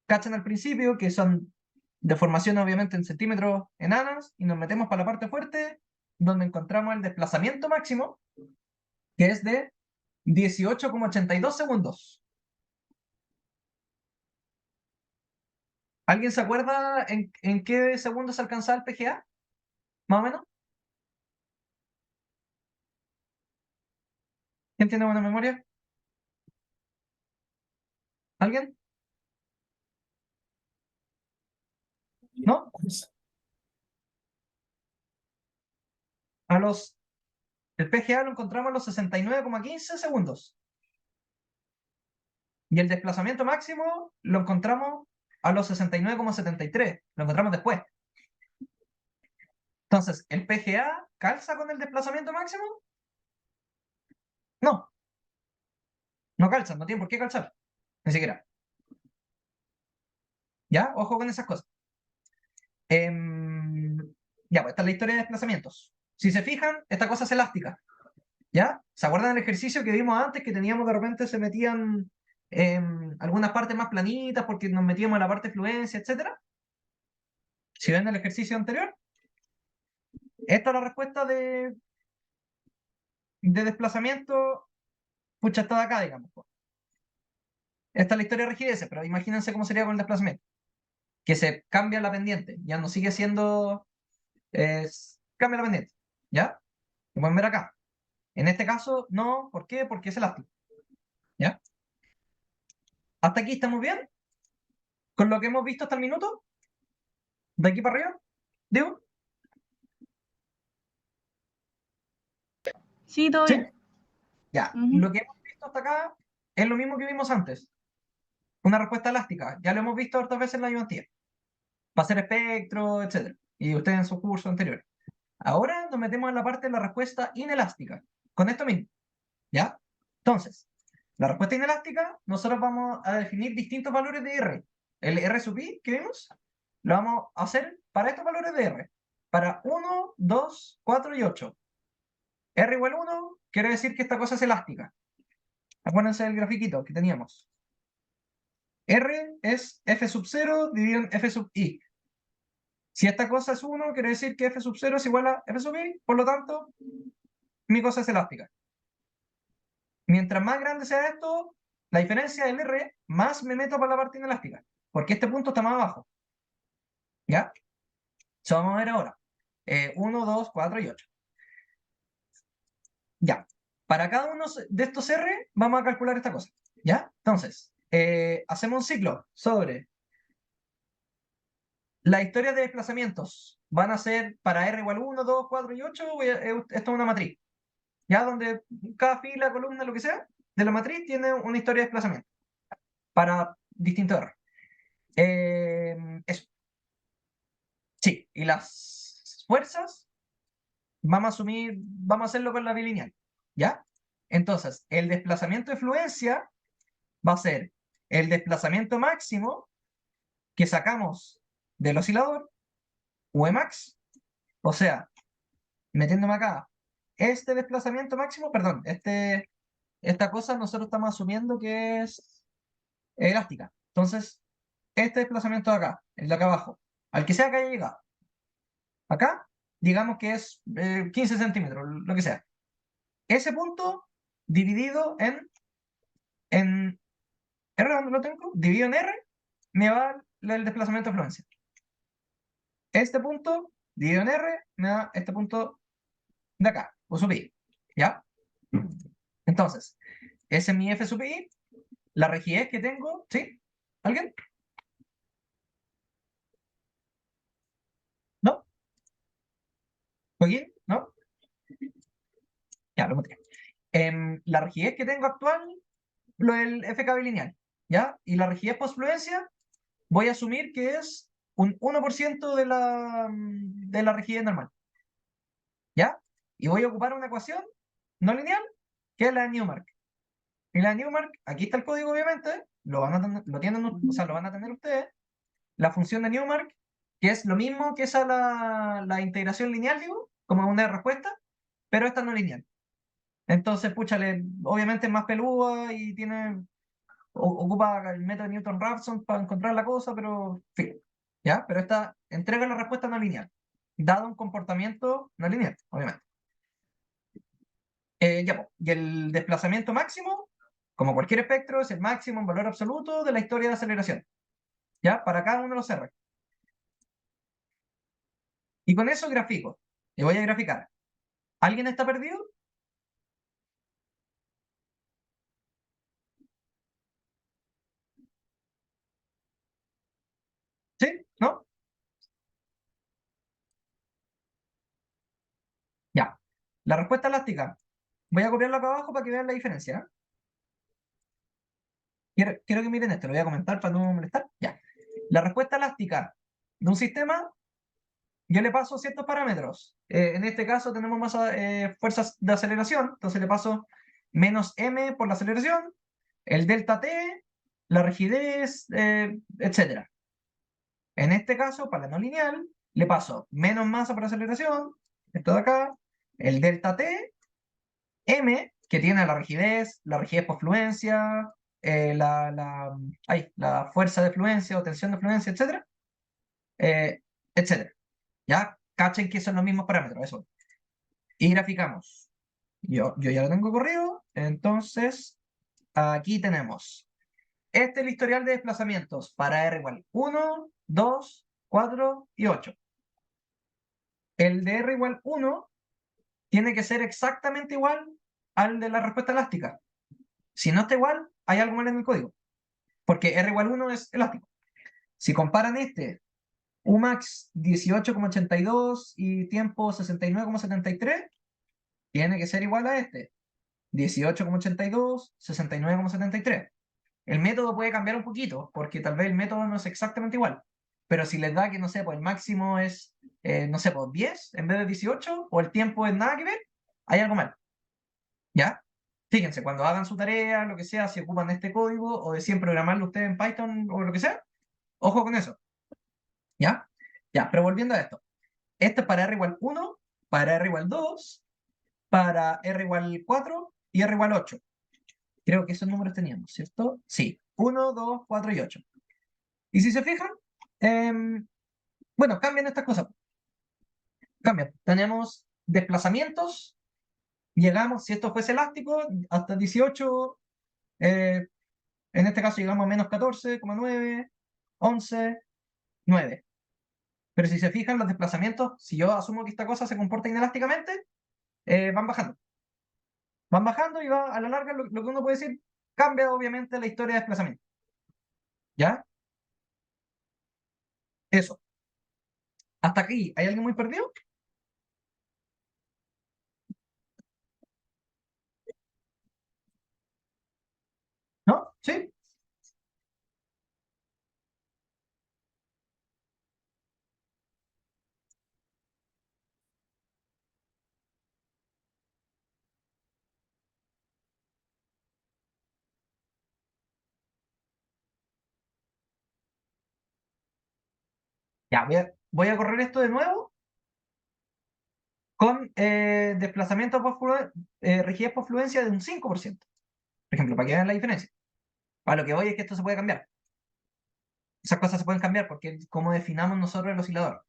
cachan al principio, que son deformaciones obviamente en centímetros enanas, y nos metemos para la parte fuerte, donde encontramos el desplazamiento máximo, que es de 18,82 segundos. ¿Alguien se acuerda en qué segundos alcanzaba el PGA? ¿Más o menos? ¿Quién tiene buena memoria? ¿Alguien? ¿No? El PGA lo encontramos a los 69,15 segundos. Y el desplazamiento máximo lo encontramos a los 69,73. Lo encontramos después. Entonces, ¿el PGA calza con el desplazamiento máximo? No. No calza, no tiene por qué calzar. Ni siquiera. ¿Ya? Ojo con esas cosas. Ya, pues esta es la historia de desplazamientos. Si se fijan, esta cosa es elástica. ¿Ya? ¿Se acuerdan del ejercicio que vimos antes que teníamos de repente se metían algunas partes más planitas porque nos metíamos en la parte de fluencia, etcétera? Si ven el ejercicio anterior, esta es la respuesta de desplazamiento, pucha, está de acá, digamos. Esta es la historia de rigidez, pero imagínense cómo sería con el desplazamiento. Que se cambia la pendiente, ya no sigue siendo... cambia la pendiente, ¿ya? Lo pueden ver acá. En este caso, no. ¿Por qué? Porque es elástico. ¿Ya? ¿Hasta aquí estamos bien? ¿Con lo que hemos visto hasta el minuto? ¿De aquí para arriba? ¿Digo? Sí, todo ¿Sí? bien. Ya. Ujú. Lo que hemos visto hasta acá es lo mismo que vimos antes. Una respuesta elástica. Ya lo hemos visto otras veces en la ayudantía. Va a ser espectro, etc. Y ustedes en sus cursos anteriores. Ahora nos metemos en la parte de la respuesta inelástica. Con esto mismo. ¿Ya? Entonces, la respuesta inelástica, nosotros vamos a definir distintos valores de R. El R sub i que vimos, lo vamos a hacer para estos valores de R. Para 1, 2, 4 y 8. R igual 1 quiere decir que esta cosa es elástica. Acuérdense del grafiquito que teníamos. R es F sub 0 dividido en F sub i. Si esta cosa es 1, quiere decir que F sub 0 es igual a F sub i, por lo tanto, mi cosa es elástica. Mientras más grande sea esto, la diferencia del R, más me meto para la parte inelástica, porque este punto está más abajo. ¿Ya? Eso vamos a ver ahora. 1, 2, 4 y 8. Ya. Para cada uno de estos R, vamos a calcular esta cosa. ¿Ya? Entonces, hacemos un ciclo sobre la historia de desplazamientos. Van a ser para R igual 1, 2, 4 y 8. Esto es una matriz. ¿Ya? Donde cada fila, columna, lo que sea, de la matriz tiene una historia de desplazamiento. Para distintos R. Eso. Sí, y las fuerzas vamos a hacerlo con la bilineal, ¿ya? Entonces, el desplazamiento de fluencia va a ser el desplazamiento máximo que sacamos del oscilador, Uemax, o sea, metiéndome acá, este desplazamiento máximo, perdón, esta cosa nosotros estamos asumiendo que es elástica. Entonces, este desplazamiento de acá, el de acá abajo, al que sea que haya llegado, acá, digamos que es 15 centímetros, lo que sea. Ese punto dividido en R, ¿dónde lo tengo? Dividido en R, me va el desplazamiento de fluencia. Este punto dividido en R, me da este punto de acá, o sub i, ¿ya? Entonces, ese es mi F sub i, la rigidez que tengo, ¿sí? ¿Alguien? ¿No? ¿Joaquín? ¿No? Ya, lo mostré. La rigidez que tengo actual, lo del FK bilineal, ¿ya? Y la rigidez post-fluencia, voy a asumir que es un 1% de la rigidez normal, ¿ya? Y voy a ocupar una ecuación no lineal, que es la de Newmark. Y la de Newmark, aquí está el código obviamente, lo van a tener ustedes, la función de Newmark, que es lo mismo que esa la integración lineal, digo, como una respuesta, pero esta no lineal. Entonces, púchale, obviamente es más peluda y ocupa el método de Newton-Raphson para encontrar la cosa, pero fin, ¿ya? Pero esta entrega la respuesta no lineal. dado un comportamiento no lineal, obviamente. Ya, po, y el desplazamiento máximo, como cualquier espectro, es el máximo en valor absoluto de la historia de aceleración. ¿Ya? Para cada uno de los R. Y con eso grafico. Y voy a graficar. ¿Alguien está perdido? ¿Sí? ¿No? Ya. La respuesta elástica. Voy a copiarlo acá abajo para que vean la diferencia. ¿Eh? Quiero que miren esto, lo voy a comentar para no molestar. Ya. La respuesta elástica de un sistema, yo le paso ciertos parámetros. En este caso tenemos más fuerzas de aceleración, entonces le paso menos m por la aceleración, el delta t, la rigidez, etc. En este caso, para la no lineal, le paso menos masa por aceleración, esto de acá, el delta t, m, que tiene la rigidez por fluencia, la fuerza de fluencia o tensión de fluencia, etcétera, etcétera. Ya, cachen que son los mismos parámetros, eso. Y graficamos. Yo ya lo tengo corrido, entonces aquí tenemos. Este es el historial de desplazamientos para R igual 1, 2, 4 y 8. El de R igual 1 tiene que ser exactamente igual al de la respuesta elástica. Si no está igual, hay algo mal en el código. Porque R igual 1 es elástico. Si comparan este, Umax 18,82 y tiempo 69,73, tiene que ser igual a este. 18,82, 69,73. El método puede cambiar un poquito, porque tal vez el método no es exactamente igual. Pero si les da que, no sé, pues el máximo es, no sé, pues 10 en vez de 18, o el tiempo es nada que ver, hay algo mal. ¿Ya? Fíjense, cuando hagan su tarea, lo que sea, si ocupan este código, o deciden programarlo ustedes en Python o lo que sea, ojo con eso. ¿Ya? Ya, pero volviendo a esto. Esto es para R igual 1, para R igual 2, para R igual 4 y R igual 8. Creo que esos números teníamos, ¿cierto? Sí, 1, 2, 4 y 8. Y si se fijan, bueno, cambian estas cosas. Cambian. Tenemos desplazamientos, llegamos, si esto fuese elástico, hasta 18, en este caso llegamos a menos 14,9, 11, 9. Pero si se fijan, los desplazamientos, si yo asumo que esta cosa se comporta inelásticamente, van bajando. Van bajando y va, a la larga lo que uno puede decir, cambia obviamente la historia de desplazamiento. ¿Ya? Eso. Hasta aquí, ¿hay alguien muy perdido? ¿No? ¿Sí? Ya, voy a correr esto de nuevo con desplazamiento por rigidez por fluencia de un 5%. Por ejemplo, para que vean la diferencia. Para lo que voy es que esto se puede cambiar. Esas cosas se pueden cambiar porque como definamos nosotros el oscilador.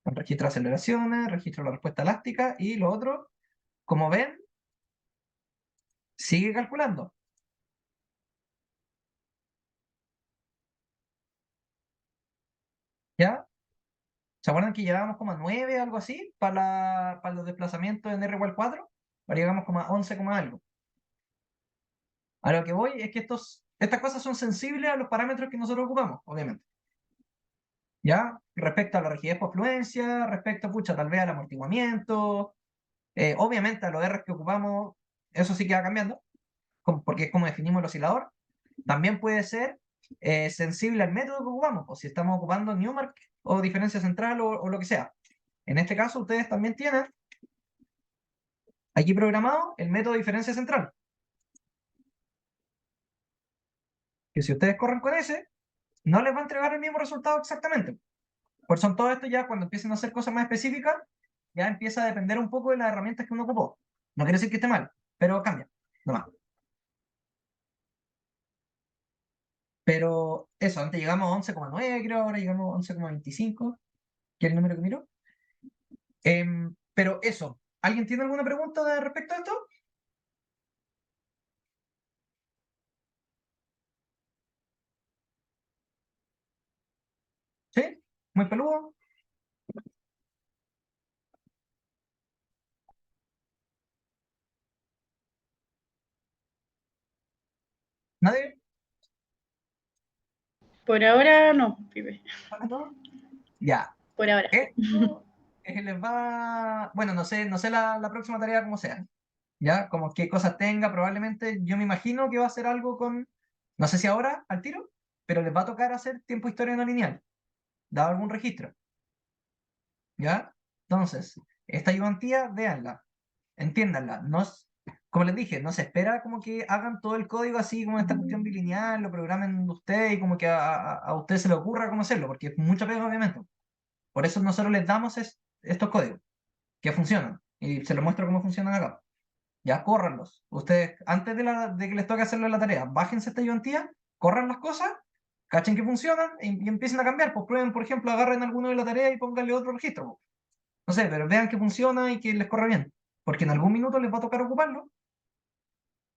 Registro de aceleraciones, registro de la respuesta elástica y lo otro, como ven, sigue calculando. ¿Ya? ¿Se acuerdan que llevábamos como a 9, algo así, para los desplazamientos en R igual 4? Ahora llegamos como a 11, algo. A lo que voy es que estas cosas son sensibles a los parámetros que nosotros ocupamos, obviamente. ¿Ya? Respecto a la rigidez por fluencia, respecto, pucha, tal vez al amortiguamiento, obviamente a los R que ocupamos, eso sí que va cambiando, porque es como definimos el oscilador. También puede ser sensible al método que ocupamos, o si estamos ocupando Newmark o diferencia central o lo que sea. En este caso, ustedes también tienen aquí programado el método de diferencia central. Que si ustedes corren con ese, no les va a entregar el mismo resultado exactamente. Por son todo esto ya cuando empiecen a hacer cosas más específicas, ya empieza a depender un poco de las herramientas que uno ocupó. No quiere decir que esté mal, pero cambia, nomás. Pero eso, antes llegamos a 11,9, creo, ahora llegamos a 11,25, que es el número que miro. Pero eso, ¿alguien tiene alguna pregunta respecto a esto? ¿Sí? ¿Muy peludo? ¿Nadie? Por ahora no, Pipe. ¿Para todo? Ya. Por ahora. Esto les va. Bueno, no sé la próxima tarea como sea. ¿Ya? Como qué cosas tenga, probablemente. Yo me imagino que va a ser algo con. No sé si ahora, al tiro, pero les va a tocar hacer tiempo historia no lineal, dado algún registro. ¿Ya? Entonces, esta ayudantía, véanla, entiéndanla. Como les dije, no se espera como que hagan todo el código así como esta cuestión bilineal, lo programen ustedes y como que a ustedes se les ocurra cómo hacerlo, porque es mucha pega, obviamente. Por eso nosotros les damos estos códigos que funcionan y se los muestro cómo funcionan acá. Ya, córranlos. Ustedes, antes de que les toque hacerlo la tarea, bájense esta ayudantía, corran las cosas, cachen que funcionan y empiecen a cambiar. Pues prueben, por ejemplo, agarren alguno de la tarea y pónganle otro registro, po. No sé, pero vean que funciona y que les corre bien. Porque en algún minuto les va a tocar ocuparlo.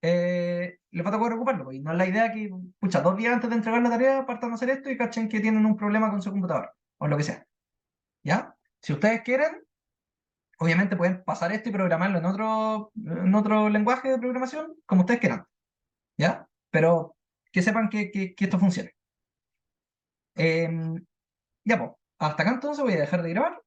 Les va a tocar ocuparlo, pues. Y no es la idea que, pucha, 2 días antes de entregar la tarea partan a hacer esto y cachen que tienen un problema con su computador o lo que sea. ¿Ya? Si ustedes quieren, obviamente pueden pasar esto y programarlo en otro lenguaje de programación, como ustedes quieran. ¿Ya? Pero que sepan que esto funciona. Ya, pues, hasta acá entonces voy a dejar de grabar